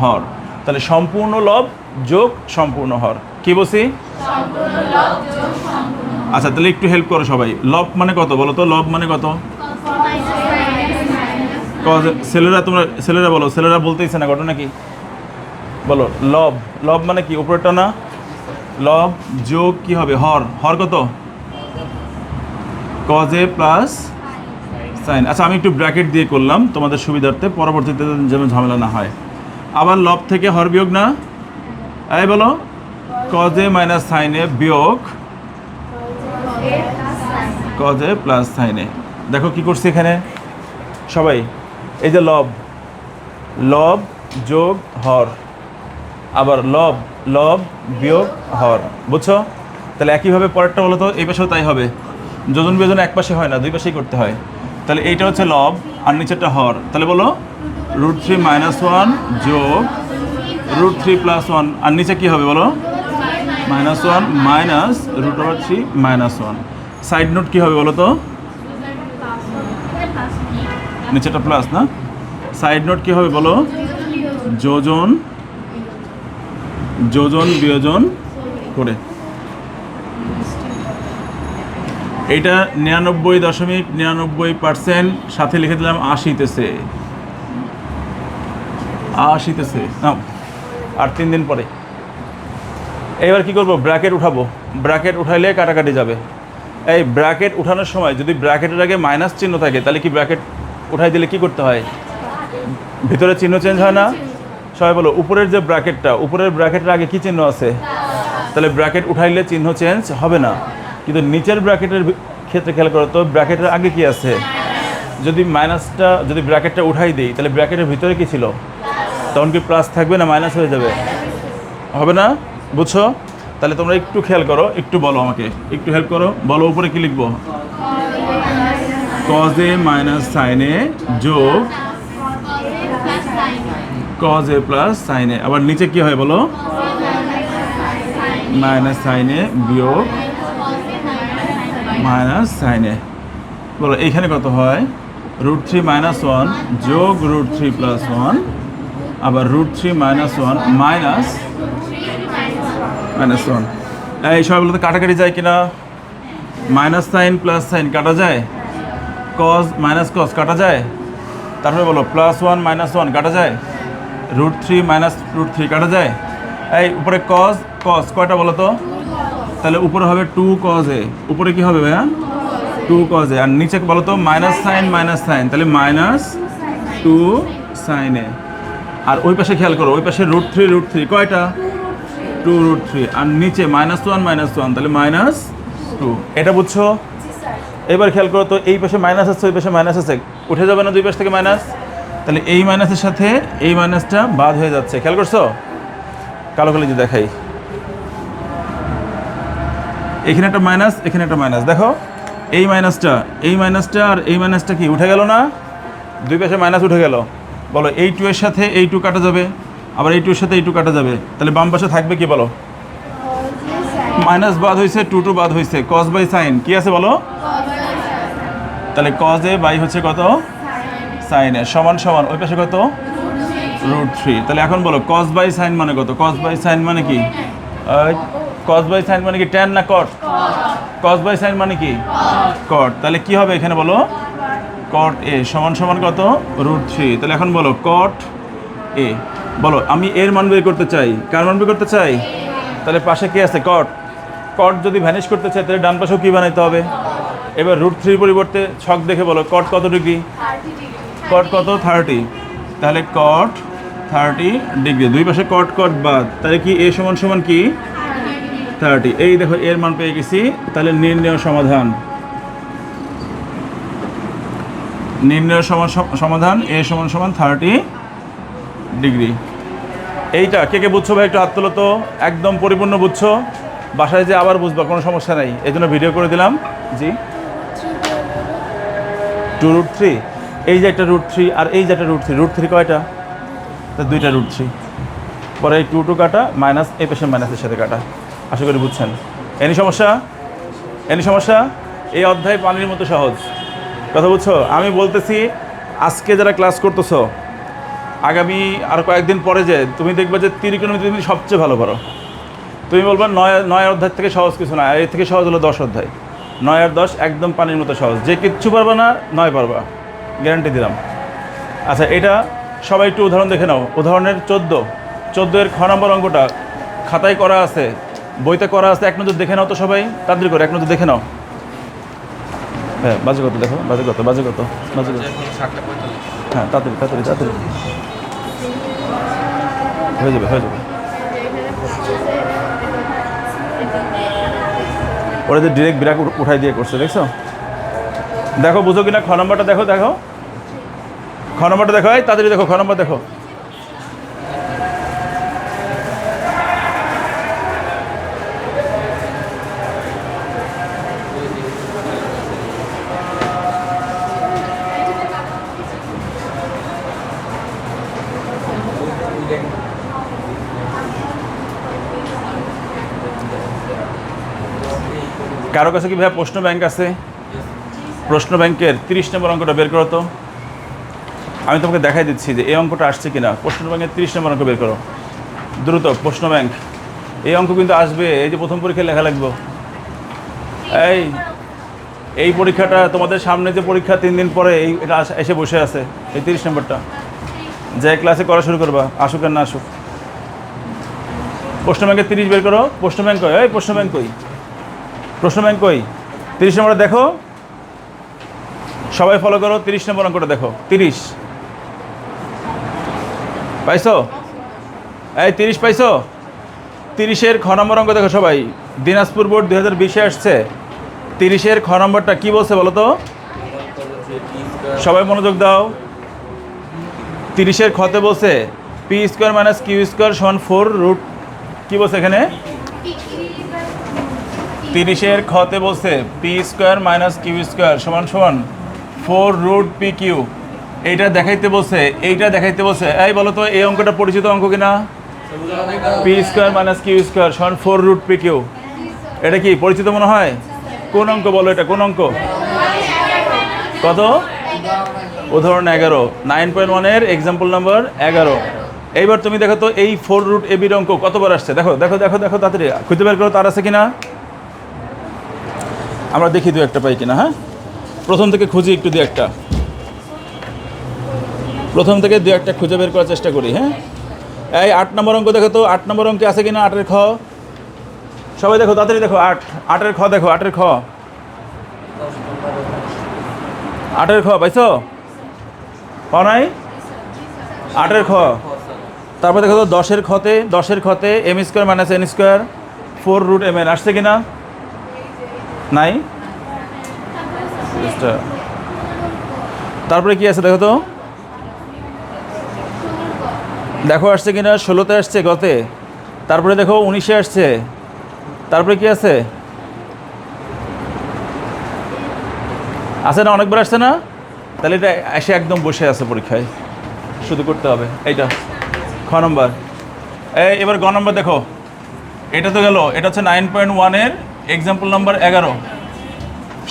হর। তাহলে সম্পূর্ণ লব যোগ সম্পূর্ণ হর। কি বলছি? আচ্ছা, তাহলে একটু হেল্প করো সবাই। লব মানে কত বলো তো? লব মানে কত? ছেলেরা, তোমরা ছেলেরা বলো। ছেলেরা বলতেইছে না, ঘটনা কি বলো? লব, লব মানে কি? উপরেরটা না? লব যোগ কি হবে? হর। হর কত? cos a plus sin। আচ্ছা, আমি একটু ব্র্যাকেট দিয়ে করলাম তোমাদের সুবিধার্থে, পরবর্তীতে যেন ঝামেলা না হয়। আবার লব থেকে হর বিয়োগ না? এই বলো, cos a minus sin a বিয়োগ cos a plus sin a। দেখো কি করছি এখানে সবাই? এই যে লব, লব যোগ হর, আবার লব লব বিয়োগ হর। বুঝছো? তাহলে একইভাবে পরেরটা বলো তো, এই পাশেও তাই হবে। যোজন বিয়োজন এক পাশে হয় না, দুই পাশেই করতে হয়। তাহলে এইটা হচ্ছে লব আর নিচেরটা হর। তাহলে বলো √3 মাইনাস 1 যোগ √3 প্লাস 1। আর নিচে কি হবে বলো? -1 মাইনাস √3 মাইনাস 1। সাইড নোট কি হবে বলো তো? নিচেটা প্লাস না? সাইড নোট কি হবে বলো? যোজন যোজন বিয়োজন করে। এইটা 99.99% সাথে লিখে দিলাম 80-তেছে। 80-তেছে না, আর 3 দিন পরে। এবার কি করব? ব্র্যাকেট উঠাবো। ব্র্যাকেট উঠাইলে কাটাকাটি যাবে। এই ব্র্যাকেট উঠানোর সময় যদি ব্র্যাকেটের আগে মাইনাস চিহ্ন থাকে, তাহলে কি ব্র্যাকেট উঠাই দিলে কি করতে হয়? ভিতরে চিহ্ন চেঞ্জ হয় না? সবাই বলো, উপরের যে ব্র্যাকেটটা, উপরের ব্র্যাকেটের আগে কি চিহ্ন আছে? তাহলে ব্র্যাকেট উঠাইলে চিহ্ন চেঞ্জ হবে না। কিন্তু নিচের ব্র্যাকেটের ক্ষেত্রে খেয়াল করো তো, ব্র্যাকেটের আগে কি আছে? যদি মাইনাসটা, যদি ব্র্যাকেটটা উঠাই দিই, তাহলে ব্র্যাকেটের ভিতরে কি ছিল? তখন কি প্লাস থাকবে না মাইনাস হয়ে যাবে? হবে না? বুঝছো? তাহলে তোমরা একটু খেয়াল করো, একটু বলো আমাকে, একটু হেল্প করো। বলো উপরে কি লিখবো? cos a minus sin a যোগ cos a plus sin a। আবার নিচে কি হয় বলো? মাইনাস sin a বিয়োগ মাইনাস sin a। বলো এইখানে কত হয়? √3 মাইনাস 1 যোগ √3 প্লাস 1, আবার √3 মাইনাস 1 মাইনাস 1। এই সবাই বলতে কাটাকাটি যায় কিনা? মাইনাস সাইন প্লাস সাইন কাটা যায়, কজ মাইনাস কজ কাটা যায়। তারপরে বলো +1 -1 কাটা যায়, √3 মাইনাস √3 কাটা যায়। এই উপরে কজ কজ কয়টা বলো তো? তাহলে উপরে হবে 2 cos a। উপরে কি হবে ভাইয়া? 2 cos a। আর নিচে বলো তো মাইনাস সাইন, তাহলে -2 sin a। আর ওই পাশে খেয়াল করো, ওই পাশে √3 কয়টা? 2√3। আর নিচে -1 তাহলে -2। এটা বুঝছো? এবার খেয়াল করো তো, এই পাশে মাইনাস আছে, ওই পাশে মাইনাস আছে, উঠে যাবে না দুই পাশ থেকে মাইনাস? তাহলে এই মাইনাসের সাথে এই মাইনাসটা বাদ হয়ে যাচ্ছে। খেয়াল করছো? কালো কালি যে দেখাই, এখানে একটা মাইনাস, এখানে একটা মাইনাস। দেখো এই মাইনাসটা আর এই মাইনাসটা কি উঠে গেল না? দুই পাশে মাইনাস উঠে গেল। বলো এই 2 এর সাথে এই 2 কাটা যাবে, আবার এই টুর সাথে এই টু কাটা যাবে, তাহলে বাম পাশে থাকবে কি বলো? মাইনাস বাদ হয়েছে, টু টু বাদ হয়েছে, কস বাই সাইন কি আছে বলো? তাহলে কজ এ বাই হচ্ছে কত? সাইন এ সমান সমান ওই পাশে কত? √3। তাহলে এখন বলো কস বাই সাইন মানে কত? কস বাই সাইন মানে কি? কস বাই সাইন মানে কি ট্যান না কট? কস বাই সাইন মানে কি? কট। তাহলে কি হবে এখানে বলো? কট এ সমান সমান কত? √3। তাহলে এখন বলো কট এ, বলো আমি এর মান বের করতে চাই, কার মান বের করতে চাই? তাহলে পাশে কি আছে? কট। কট যদি ভ্যানিশ করতে চাই তাহলে ডান পাশেও কি বানাইতে হবে? এবার √3 পরিবর্তে ছক দেখে বলো কট কত ডিগ্রি? কট কত? 30। তাহলে কট 30 ডিগ্রি, দুই পাশে কট কট বাদ, তাহলে কি এ সমান সমান কি? 30। এই দেখো এর মান পেয়ে গেছি। তাহলে নির্ণয় সমাধান, নির্ণয় সমাধান এ সমান সমান 30 ডিগ্রি। এইটা কে কে বুঝছো ভাই? একটু হাত তোলো তো। একদম পরিপূর্ণ বুঝছো? বাসায় যে আবার বুঝবা, কোনো সমস্যা নাই, এই জন্য ভিডিও করে দিলাম। জি 2√3, এই যে একটা √3 আর এই যে একটা √3, √3 কয়টা? তা দুইটা √3। পরে এই 2 কাটা মাইনাস এই পাশে মাইনাসের সাথে কাটা। আশা করি বুঝছেন। এনি সমস্যা? এনি সমস্যা? এই অধ্যায় পানির মতো সহজ, কথা বুঝছো? আমি বলতেছি আজকে যারা ক্লাস করতেছো, আগামী আর কয়েকদিন পরে যে তুমি দেখবে যে ত্রিকোণমিতি তুমি সবচেয়ে ভালো পারো। তুমি বলবা 9 অধ্যায় থেকে সহজ কিছু না, এর থেকে সহজ হলো 10 অধ্যায়। 9 আর 10 একদম পানির মতো সহজ, যে কিচ্ছু পারবা না 9 পারবা, গ্যারান্টি দিলাম। আচ্ছা এটা সবাই একটু উদাহরণ দেখে নাও। উদাহরণের 14 এর খ নম্বর অঙ্কটা খাতায় করা আছে, বইতে করা আছে, এক নজর দেখে নাও তো সবাই, তাড়াতাড়ি করে এক নজর দেখে নাও। হ্যাঁ বাজে কত দেখো, বাজে কত, বাজে কত, বাজে কত। হ্যাঁ তাড়াতাড়ি তাড়াতাড়ি তাড়াতাড়ি হয়ে যাবে, হয়ে যাবে। ওরা যে ডিরেক্ট বিরাট উঠাই দিয়ে করছে, দেখছো? দেখো বুঝো কিনা? খ নম্বরটা দেখো, দেখো খ নম্বরটা দেখো, এই তাড়াতাড়ি দেখো খ নম্বর দেখো। কারো কাছে কি ভাইয়া প্রশ্ন ব্যাংক আছে? প্রশ্ন ব্যাংকের 30 নম্বর অঙ্কটা বের করো তো। আমি তোমাকে দেখাই দিচ্ছি যে এই অঙ্কটা আসছে কিনা। প্রশ্ন ব্যাংকের 30 নম্বর অঙ্ক বের করো দ্রুত। প্রশ্ন ব্যাংক এই অঙ্ক কিন্তু আসবে, এই যে প্রথম পরীক্ষায় লেখা লাগবে। এই পরীক্ষাটা তোমাদের সামনে যে পরীক্ষা 3 দিন পরে এই এটা এসে বসে আছে, এই 30 নম্বরটা যে ক্লাসে করা শুরু করবা, আসুক আর না আসুক। প্রশ্ন ব্যাংকের 30 বের করো। প্রশ্ন ব্যাংক কই? এই প্রশ্ন ব্যাংক কই? প্রশ্ন ব্যাংক কই? 30 নম্বরটা দেখো, সবাই ফলো করো। 30 নম্বর অঙ্কটা দেখো। 30 পাইছো? এই 30 পাইছো? 30-এর খ নম্বর অঙ্ক দেখো সবাই। দিনাজপুর বোর্ড 2020-এ আসছে। 30-এর খ নম্বরটা কি বলছে বলো তো? সবাই মনোযোগ দাও। 30-এর খতে বলছে p² - q² = 4√। কি বলছে এখানে? 30-এর খতে বলছে p² - q² = 4√pq। এইটা দেখাইতে বলছে, এইটা দেখাইতে বলছে। এই বলো তো এই অঙ্কটা পরিচিত অঙ্ক কিনা? p² - q² = 4√pq। এটা কি পরিচিত মনে হয়? কোন অঙ্ক বলো এটা? কোন অঙ্ক? কত? উদাহরণ 11, 9.1-এর এক্সাম্পল নাম্বার 11। এইবার তুমি দেখো তো এই 4√ab অঙ্ক কতবার আসছে? দেখো দেখো দেখো দেখো, তাড়াতাড়ি খুঁজে বের করো তার আছে কিনা। আমরা দেখি দু একটা পাই কিনা। হ্যাঁ প্রথম থেকে খুঁজি একটু, দু একটা প্রথম থেকে দু একটা খুঁজে বের করার চেষ্টা করি। হ্যাঁ এই 8 নম্বর অঙ্ক দেখো তো, 8 নম্বর অঙ্কে আছে কিনা? 8-এর খ সবাই দেখো, তাড়াতাড়ি দেখো। 8-এর খ দেখো, 8-এর খ, 8-এর খ পাইছো? পাও নাই? 8-এর খ। তারপর দেখো তো 10-এর খতে, 10-এর খতে m² - n² 4√mn আসছে কিনা? নাই। তারপরে কি আছে দেখো তো, দেখো আসছে কিনা? 16-তে আসছে গতে। তারপরে দেখো 19-এ আসছে। তারপরে কি আছে? আছে না? অনেকবার আসছে না? তাহলে এটা এসে একদম বসে আছে পরীক্ষায়, শুধু করতে হবে এইটা খ নম্বর। এবার গ নম্বর দেখো, এটা তো গেল, এটা হচ্ছে 9.1-এর এক্সাম্পল নাম্বার 11।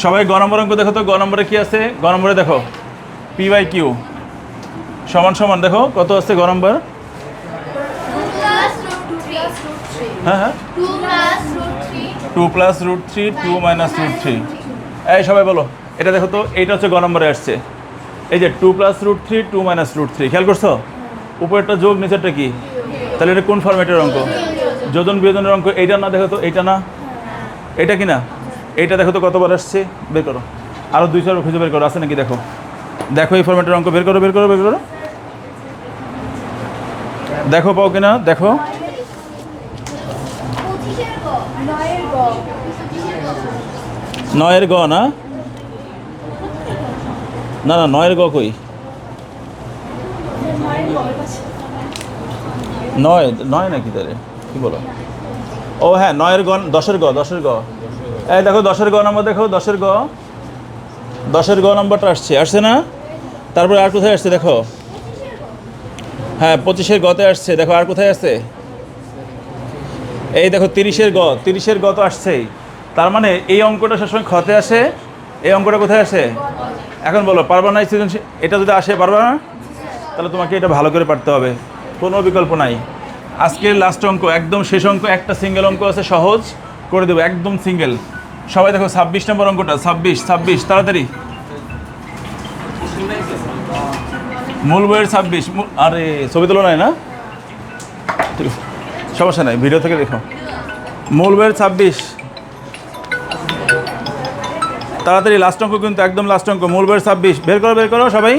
সবাই গ নম্বর অঙ্ক দেখো তো, গ নম্বরে কি আছে? গ নম্বরে দেখো P/Q সমান সমান দেখো কত আছে গ নম্বর? হ্যাঁ হ্যাঁ 2 + √3 2 - √3। এই সবাই বলো, এটা দেখো তো, এইটা হচ্ছে গ নম্বরে আসছে। এই যে 2 + √3 2 - √3, খেয়াল করছো? উপরেরটা যোগ, নিচেরটা কি? তাহলে এটা কোন ফরম্যাটের অঙ্ক? যোজন বিয়োজনের অঙ্ক। এইটা না, দেখো তো, এইটা না, এটা কি না? এইটা দেখো তো কতবার আসছে, বের করো। আরও 2-4 খুঁজে বের করো, আছে নাকি দেখো। দেখো এই ফরম্যাটের অঙ্ক বের করো, বের করো, বের করো। দেখো পাও কিনা দেখো। 9-এর গ না, না না 9-এর গ কই? 9 নাকি তাহলে, কি বলো? ও হ্যাঁ 9-এর গ, 10-এর গ, 10-এর গ। এই দেখো 10-এর গ নম্বর দেখো, 10-এর গ, 10-এর গ নম্বরটা আসছে, আসছে না? তারপরে আর কোথায় আসছে দেখো? হ্যাঁ 25-এর গতে আসছে, দেখো আর কোথায় আছে? এই দেখো 30-এর গ, 30-এর গ তো আসছেই। তার মানে এই অঙ্কটা সবসময় খতে আসে, এই অঙ্কটা কোথায় আসে? এখন বলো, পারবা না? সৃজনশীল এটা যদি আসে, পারবা না? তাহলে তোমাকে এটা ভালো করে পারতে হবে, কোনো বিকল্প নাই। আজকের লাস্ট অঙ্ক, একদম শেষ অঙ্ক, একটা সিঙ্গেল অঙ্ক আছে, সহজ করে দেবো, একদম সিঙ্গেল। সবাই দেখো 26 নম্বর অঙ্কটা, 26 তাড়াতাড়ি। মূল বইয়ের 26, আরে ছবি তোলো নাই না? ঠিক আছে, সমস্যা নাই, ভিডিও থেকে দেখো। মূল বইয়ের 26, তাড়াতাড়ি, লাস্ট অঙ্ক কিন্তু, একদম লাস্ট অঙ্ক, মূল বইয়ের 26, বের করো, বের করো সবাই।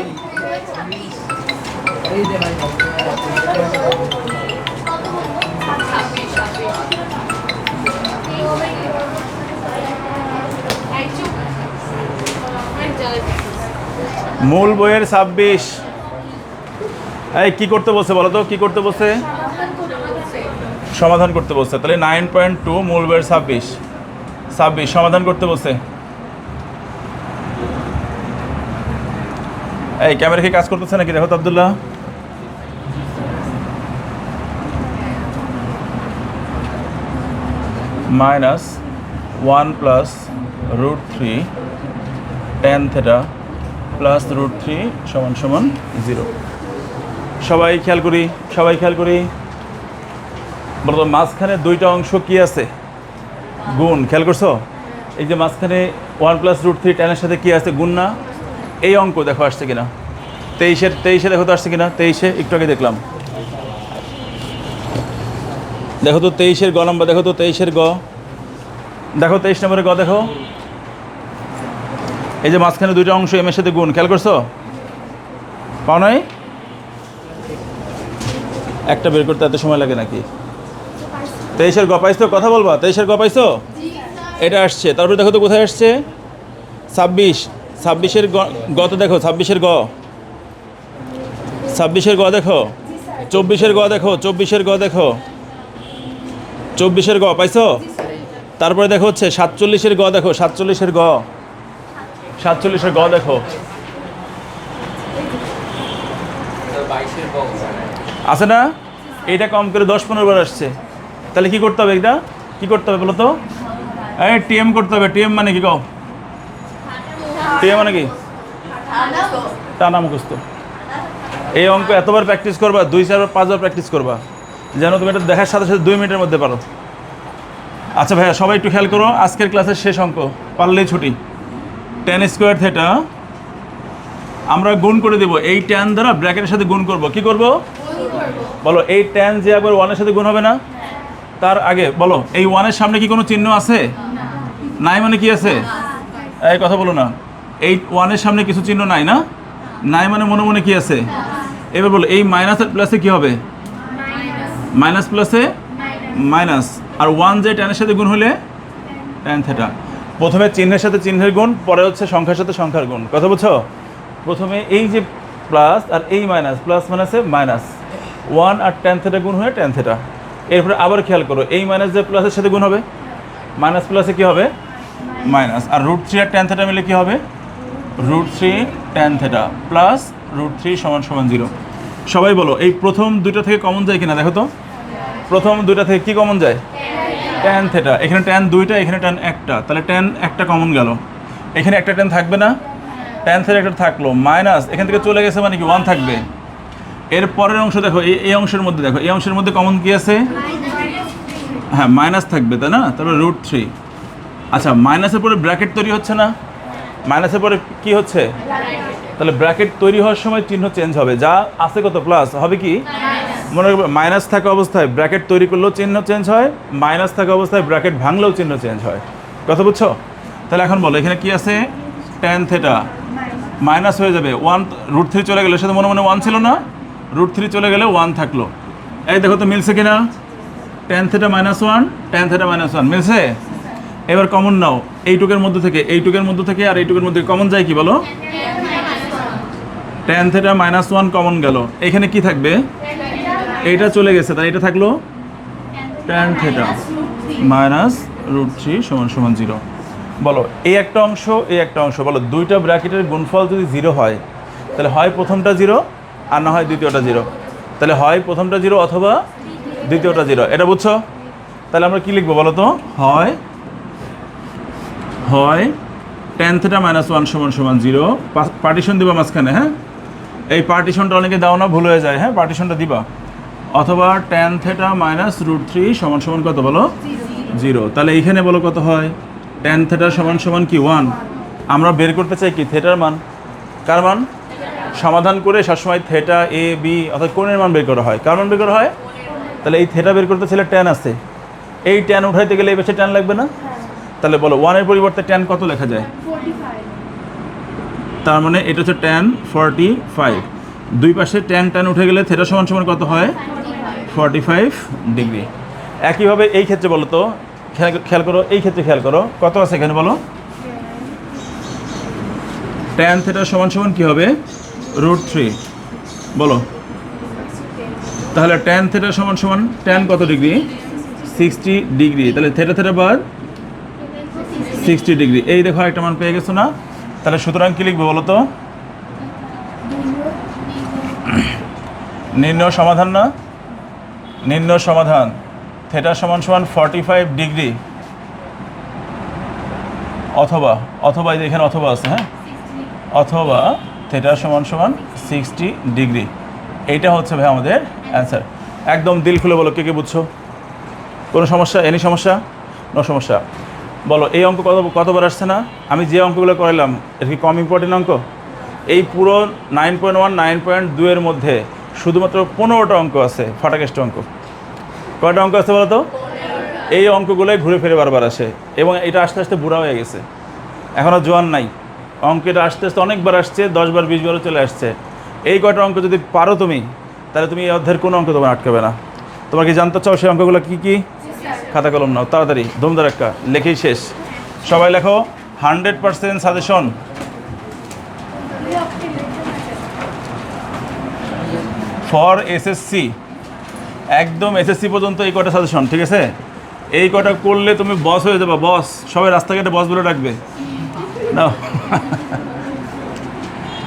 মূল বইয়ের 26। এই কি করতে বলছে বলো তো, কি করতে বলছে? সমাধান করতে বলছে। তাহলে 9.2 মূল বইয়ের 26 সমাধান করতে বলছে। এই ক্যামেরা কি কাজ করতেছে নাকি দেখো তো আব্দুল্লাহ? -1 + √3 tan θ + √3 = 0। সবাই খেয়াল করি, সবাই খেয়াল করি। বলতো মাঝখানে দুইটা অংশ কি আছে? গুণ, খেয়াল করছো? এই যে মাঝখানে 1 + √3 tan-এর সাথে কি আছে? গুণ না? এই অঙ্ক দেখো আসছে কিনা 23-এ দেখো তো আসছে কিনা? 23-এ একটু আগে দেখলাম, দেখো তো 23-এর গ নম্বর, দেখো তো 23-এর গ, দেখো 23 নম্বরের গ দেখো। এই যে মাঝখানে দুইটা অংশ এম এর সাথে গুণ, খেয়াল করছো? পাও নাই? একটা বের করতে এত সময় লাগে নাকি? 23-এর গ পাইছো? কথা বলবা, 23-এর গ পাইছো? এটা আসছে। তারপরে দেখো তো কোথায় আসছে? 26-এর গ তো দেখো, 26-এর গ, 26-এর গ দেখো, 24-এর গ দেখো, 24-এর গ দেখো, 24-এর গ পাইছো? তারপরে দেখো হচ্ছে 47-এর গ দেখো, 47-এর গ, 47-এর গ দেখো, আছে না? এইটা কম করে 10-15 বার আসছে। তাহলে কি করতে হবে? এটা কি করতে হবে বলো তো? এই টিএম করতে হবে। টিএম মানে কি? কও টিএম মানে কি? টানা মুখস্থ। এই অঙ্ক এতবার প্র্যাকটিস করবা, 2-4-5 বার প্র্যাকটিস করবা, যেন তুমি এটা দেখার সাথে সাথে 2 মিনিটের মধ্যে পারো। আচ্ছা ভাইয়া সবাই একটু খেয়াল করো, আজকের ক্লাসের শেষ অঙ্ক, পারলেই ছুটি। tan² θ আমরা গুণ করে দেবো, এই tan দ্বারা ব্র্যাকেটের সাথে গুণ করব। কি করব বলো? এই tan যে একবার 1-এর সাথে গুণ হবে না? তার আগে বলো, এই 1-এর সামনে কি কোনো চিহ্ন আছে? নাই মানে কি আছে? এই কথা বলো না। এই 1-এর সামনে কিছু চিহ্ন নাই না? নাই মানে মনে মনে কি আছে? এবার বলো, এই মাইনাস আর প্লাসে কি হবে? মাইনাস প্লাসে মাইনাস। আর 1 যে tan-এর সাথে গুণ হলে tan θ। প্রথমে চিহ্নের সাথে চিহ্নের গুণ, পরে হচ্ছে সংখ্যার সাথে সংখ্যার গুণ। কথা বুঝছো? প্রথমে এই যে প্লাস আর এই মাইনাস, প্লাস মাইনাসে মাইনাস, 1 আর tan θ গুণ হয়ে tan θ। এরপরে আবার খেয়াল করো, এই মাইনাস যে প্লাসের সাথে গুণ হবে, মাইনাস প্লাসে কি হবে? মাইনাস। আর √3 আর tan θ মিলে কি হবে? √3 tan θ + √3 = 0। সবাই বলো, এই প্রথম দুটো থেকে কমন যায় কিনা দেখো তো। প্রথম দুইটা থেকে কি কমন যায়? Tan theta. এখানে ট্যান দুইটা, এখানে ট্যান একটা, তাহলে ট্যান একটা কমন গেল। এখানে একটা ট্যান থাকবে না, ট্যান থেটা একটা থাকলো, মাইনাস এখান থেকে চলে গেছে মানে কি 1 থাকবে। এর পরের অংশ দেখো, এই অংশের মধ্যে দেখো, এই অংশের মধ্যে কমন কি আছে? হ্যাঁ মাইনাস থাকবে, তাই না? তারপরে √3। আচ্ছা মাইনাসের পরে ব্র্যাকেট তৈরি হচ্ছে না? মাইনাসের পরে কি হচ্ছে? তাহলে ব্র্যাকেট তৈরি হওয়ার সময় চিহ্ন চেঞ্জ হবে, যা আছে কত প্লাস হবে কি? মনে রাখবে মাইনাস থাকা অবস্থায় ব্র্যাকেট তৈরি করলেও চিহ্ন চেঞ্জ হয়, মাইনাস থাকা অবস্থায় ব্র্যাকেট ভাঙলেও চিহ্ন চেঞ্জ হয়। কথা বুঝছো? তাহলে এখন বলো এখানে কি আছে? ট্যান থেটা মাইনাস হয়ে যাবে 1, √3 চলে গেলে, সাথে মনে মনে 1 ছিল না, √3 চলে গেলে 1 থাকলো। এই দেখো তো মিলছে কিনা? ট্যান থেটা -1, ট্যান থেটা -1 মিলছে। এবার কমন নাও, এইটুকের মধ্যে থেকে, এইটুকের মধ্যে থেকে আর এইটুকের মধ্যে কমন যায় কি বলো? ট্যান থেটা -1 কমন গেল। এখানে কি থাকবে? এইটা চলে গেছে, তাই এটা থাকলো ট্যান থেটা -√3 = 0। বলো এই একটা অংশ, এই একটা অংশ, বলো দুইটা ব্র্যাকেটের গুণফল যদি 0 হয় তাহলে হয় প্রথমটা 0 আর না হয় দ্বিতীয়টা 0। তাহলে হয় প্রথমটা 0 অথবা দ্বিতীয়টা 0। এটা বুঝছো? তাহলে আমরা কি লিখবো বলো তো? হয় ট্যান থেটা -1 = 0, পার্টিশন দিবা মাঝখানে। হ্যাঁ এই পার্টিশনটা অনেকে দাও না, ভুল হয়ে যায়। হ্যাঁ পার্টিশনটা দিবা। অথবা ট্যান থেটা -√3 = কত বলো? 0। তাহলে এইখানে বলো কত হয়? ট্যান থেটা = কি 1। আমরা বের করতে চাই কি? থেটার মান। কার মান? সমাধান করে সবসময় থেটা এ বি অর্থাৎ কোণের মান বের করা হয়। কার মান বের করা হয়? তাহলে এই থেটা বের করতে চাইলে ট্যান আছে, এই ট্যান উঠাইতে গেলে এই পাশে ট্যান লাগবে না? তাহলে বলো 1-এর পরিবর্তে ট্যান কত লেখা যায়? তার মানে এটা হচ্ছে ট্যান 45। দুই পাশে ট্যান উঠে গেলে থেটা = কত হয়? 45 ডিগ্রি। একইভাবে এই ক্ষেত্রে বলো তো, খেয়াল করো, এই ক্ষেত্রে খেয়াল করো কত আছে এখানে বলো? ট্যান থেটা = কি হবে? √3। বলো তাহলে ট্যান থেটা = ট্যান কত ডিগ্রি? 60 ডিগ্রি। তাহলে থেটা থেটা বাদ 60 ডিগ্রি। এই দেখো একটা মান পেয়ে গেছো না? তাহলে সুতরাং কি লিখবে বলো তো? নির্ণয় সমাধান না? নির্ণয় সমাধান থেটা = 45 ডিগ্রি অথবা এই যে এখানে অথবা আছে, হ্যাঁ অথবা থেটা = 60 ডিগ্রি। এইটা হচ্ছে ভাই আমাদের অ্যান্সার। একদম দিল খুলে বলো কে কে বুঝছো? কোনো সমস্যা? এনি সমস্যা? নো সমস্যা। বলো এই অঙ্ক কতবার আসছে না? আমি যে অঙ্কগুলো করাইলাম এটা কি কম ইম্পর্টেন্ট অঙ্ক? এই পুরো 9.1 9.2 এর মধ্যে শুধুমাত্র 15টা অঙ্ক আছে ফাটাকেষ্ট অঙ্ক। কয়টা অঙ্ক আছে বলো তো? এই অঙ্কগুলোই ঘুরে ফিরে বারবার আসে এবং এটা আস্তে আস্তে বুড়া হয়ে গেছে, এখনও জোয়ান নাই। অঙ্কটা আস্তে আস্তে অনেকবার আসছে, 10 বার 20 বারও চলে আসছে। এই কয়টা অঙ্ক যদি পারো তুমি, তাহলে তুমি এই অধ্যায়ের কোনো অঙ্ক তোমার আটকাবে না। তোমার কি জানতে চাও সেই অঙ্কগুলো কী কী? খাতা কলম নাও, তাড়াতাড়ি ধুমধার একটা লেখেই শেষ। সবাই লেখো 100% সাজেশন। ফর এসএসসি, একদম এসএসসি পর্যন্ত এই কটা সাজেশন, ঠিক আছে? এই কটা করলে তুমি বস হয়ে যাবে, বস। সবাই রাস্তাঘাটে বস বলে ডাকবে না।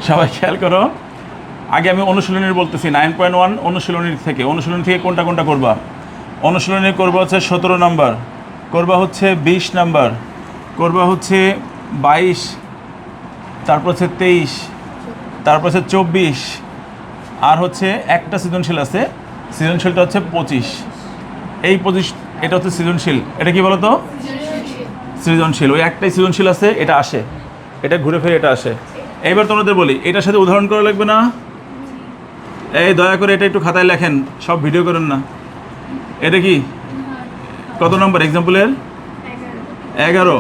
সবাই খেয়াল করো, আগে আমি অনুশীলনীর বলতেছি। 9.1 অনুশীলনীর থেকে, অনুশীলনী থেকে কোনটা কোনটা করবা? অনুশীলনী করবা হচ্ছে 17 নাম্বার, করবা হচ্ছে 20 নাম্বার, করবা হচ্ছে 22, তারপর হচ্ছে 23, তারপর হচ্ছে 24, আর হচ্ছে একটা সৃজনশীল আছে, সৃজনশীলটা হচ্ছে 25। এই 25 এটা হচ্ছে সৃজনশীল। এটা কি বলো তো? সৃজনশীল। ওই একটাই সৃজনশীল আছে, এটা আসে, এটা ঘুরে ফিরে এটা আসে। এইবার তোমাদের বলি, এটার সাথে উদাহরণ করা লাগবে না? এই দয়া করে এটা একটু খাতায় লেখেন, সব ভিডিও করেন না। এটা কি কত নম্বর এক্সাম্পলের? 11,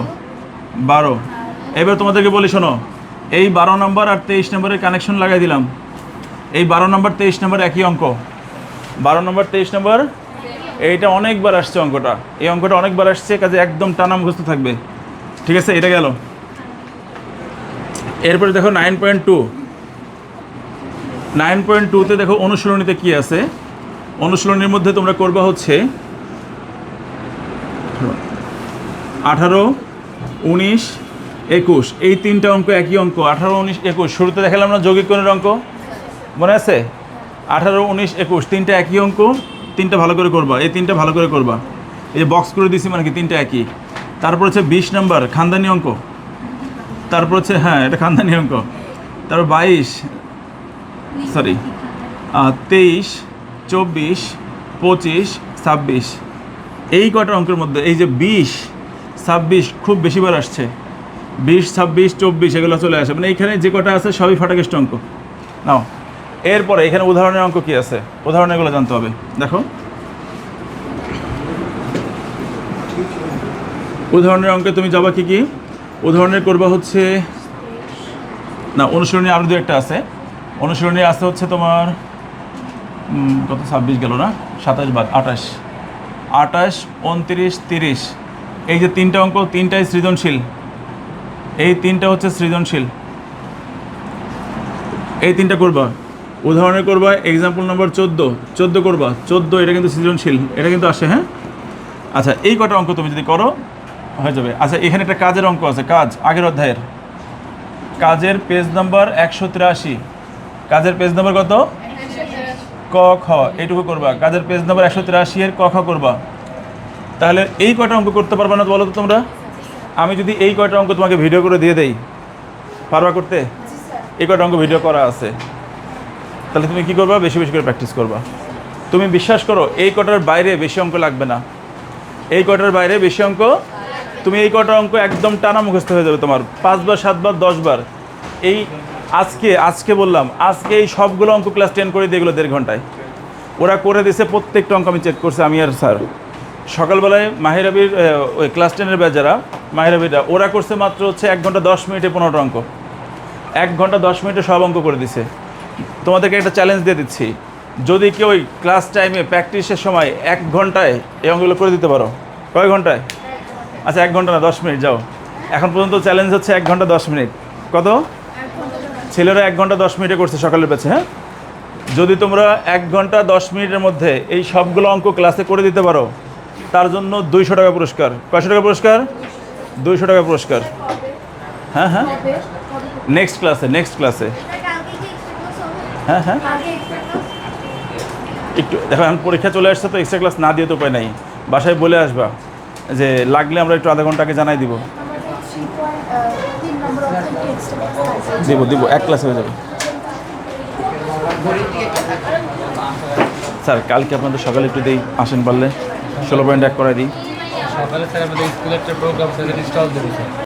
12। এবার তোমাদেরকে বলি শোনো, এই 12 নম্বর আর 23 নম্বরের কানেকশন লাগাই দিলাম। এই 12 নম্বর 23 নম্বর একই অঙ্ক, 12 নম্বর 23 নম্বর। এইটা অনেকবার আসছে অঙ্কটা, এই অঙ্কটা অনেকবার আসছে, কাজে একদম টানা মুখস্থ থাকবে, ঠিক আছে? এটা গেল। এরপরে দেখো 9.2, 9.2তে দেখো অনুশীলনীতে কি আছে। অনুশীলনীর মধ্যে তোমরা করবা হচ্ছে 18, 19, 21। এই তিনটা অঙ্ক একই অঙ্ক, 18, 19, 21। শুরুতে দেখালাম না যৌগিক কোণের অঙ্ক, মনে আছে? 18, 19, 21 তিনটা একই অঙ্ক। তিনটা ভালো করে করবা, এই তিনটা ভালো করে করবা। এই যে বক্স করে দিছি মানে কি তিনটা একই। তারপর হচ্ছে 20 নম্বর খানদানি অঙ্ক, তারপর হচ্ছে হ্যাঁ এটা খানদানি অঙ্ক, তারপর 22 সরি 23 24 25 26 এই কটা অঙ্কের মধ্যে এই যে 20 26 খুব বেশিবার আসছে, 20 26 24 এগুলো চলে আসে, মানে এইখানে যে কটা আছে সবই ফাটাকেষ্ট অঙ্ক। নাও এরপরে এখানে উদাহরণের অঙ্ক কি আছে, উদাহরণ এগুলো জানতে হবে। দেখো উদাহরণের অঙ্কে তুমি যাবা কি কি, উদাহরণের করবা হচ্ছে না অনুশীলনী আরও দু একটা আছে। অনুশীলনী আছে হচ্ছে তোমার কত 26 গেল না, 27 বাদ 28 28 29 30 এই যে তিনটা অঙ্ক তিনটাই সৃজনশীল, এই তিনটা হচ্ছে সৃজনশীল, এই তিনটা করবা। উদাহরণে করবা এক্সাম্পল নম্বর 14 করবা, 14 এটা কিন্তু সৃজনশীল, এটা কিন্তু আসে হ্যাঁ। আচ্ছা এই কটা অঙ্ক তুমি যদি করো হয়ে যাবে। আচ্ছা এখানে একটা কাজের অঙ্ক আছে, কাজ আগের অধ্যায়ের কাজের পেজ নাম্বার 183, কাজের পেজ নাম্বার কত ক খ এইটুকু করবা, কাজের পেজ নাম্বার 183 এর ক খ করবা। তাহলে এই কয়টা অঙ্ক করতে পারবা না বলো তো তোমরা? আমি যদি এই কয়টা অঙ্ক তোমাকে ভিডিও করে দিয়ে দেই, পারবা করতে? এই কয়টা অঙ্ক ভিডিও করা আছে, তাহলে তুমি কি করবা, বেশি বেশি করে প্র্যাকটিস করবা। তুমি বিশ্বাস করো এই কটার বাইরে বেশি অঙ্ক লাগবে না, এই কটার বাইরে বেশি অঙ্ক, তুমি এই কটা অঙ্ক একদম টানা মুখস্থ হয়ে যাবে তোমার 5 বার 7 বার 10 বার। এই আজকে বললাম, আজকে এই সবগুলো অঙ্ক ক্লাস 10 করে দিয়ে এগুলো 1.5 ঘন্টায় ওরা করে দিছে, প্রত্যেকটা অঙ্ক আমি চেক করছি আমি আর স্যার। সকালবেলায় মাহিরাবির ওই ক্লাস 10-এর ব্যাচ যারা মাহিরাবিরা ওরা করছে মাত্র হচ্ছে 1 ঘন্টা 10 মিনিটে 15টা অঙ্ক, 1 ঘন্টা 10 মিনিটে সব অঙ্ক করে দিছে। তোমাদেরকে একটা চ্যালেঞ্জ দিয়ে দিচ্ছি, যদি কেউ ওই ক্লাস টাইমে প্র্যাকটিসের সময় 1 ঘন্টায় এই অঙ্কগুলো করে দিতে পারো। কয় ঘন্টায়? আচ্ছা 1 ঘন্টা না 10 মিনিট যাও। এখন পর্যন্ত চ্যালেঞ্জ হচ্ছে 1 ঘন্টা 10 মিনিট। কত? ছেলেরা 1 ঘন্টা 10 মিনিটে করছে সকালের ব্যাচে হ্যাঁ। যদি তোমরা 1 ঘন্টা 10 মিনিটের মধ্যে এই সবগুলো অঙ্ক ক্লাসে করে দিতে পারো, তার জন্য 200 টাকা পুরস্কার। কয়শো টাকা পুরস্কার? 200 টাকা পুরস্কার। হ্যাঁ হ্যাঁ নেক্সট ক্লাসে হ্যাঁ হ্যাঁ একটু দেখো এখন পরীক্ষা চলে আসছে তো এক্সট্রা ক্লাস না দিয়ে তো উপায় নাই, বাসায় বলে আসবা যে লাগলে আমরা একটু আধা ঘন্টা আগে জানাই দিব। দিব 1 ক্লাস হয়ে যাবে। স্যার কালকে আপনাদের সকালে একটু দিই আসেন পারলে 16.1 করাই দিই। সকালে স্যার আমাদের স্কুলে একটা প্রোগ্রাম স্যার স্টল দেবো স্যার।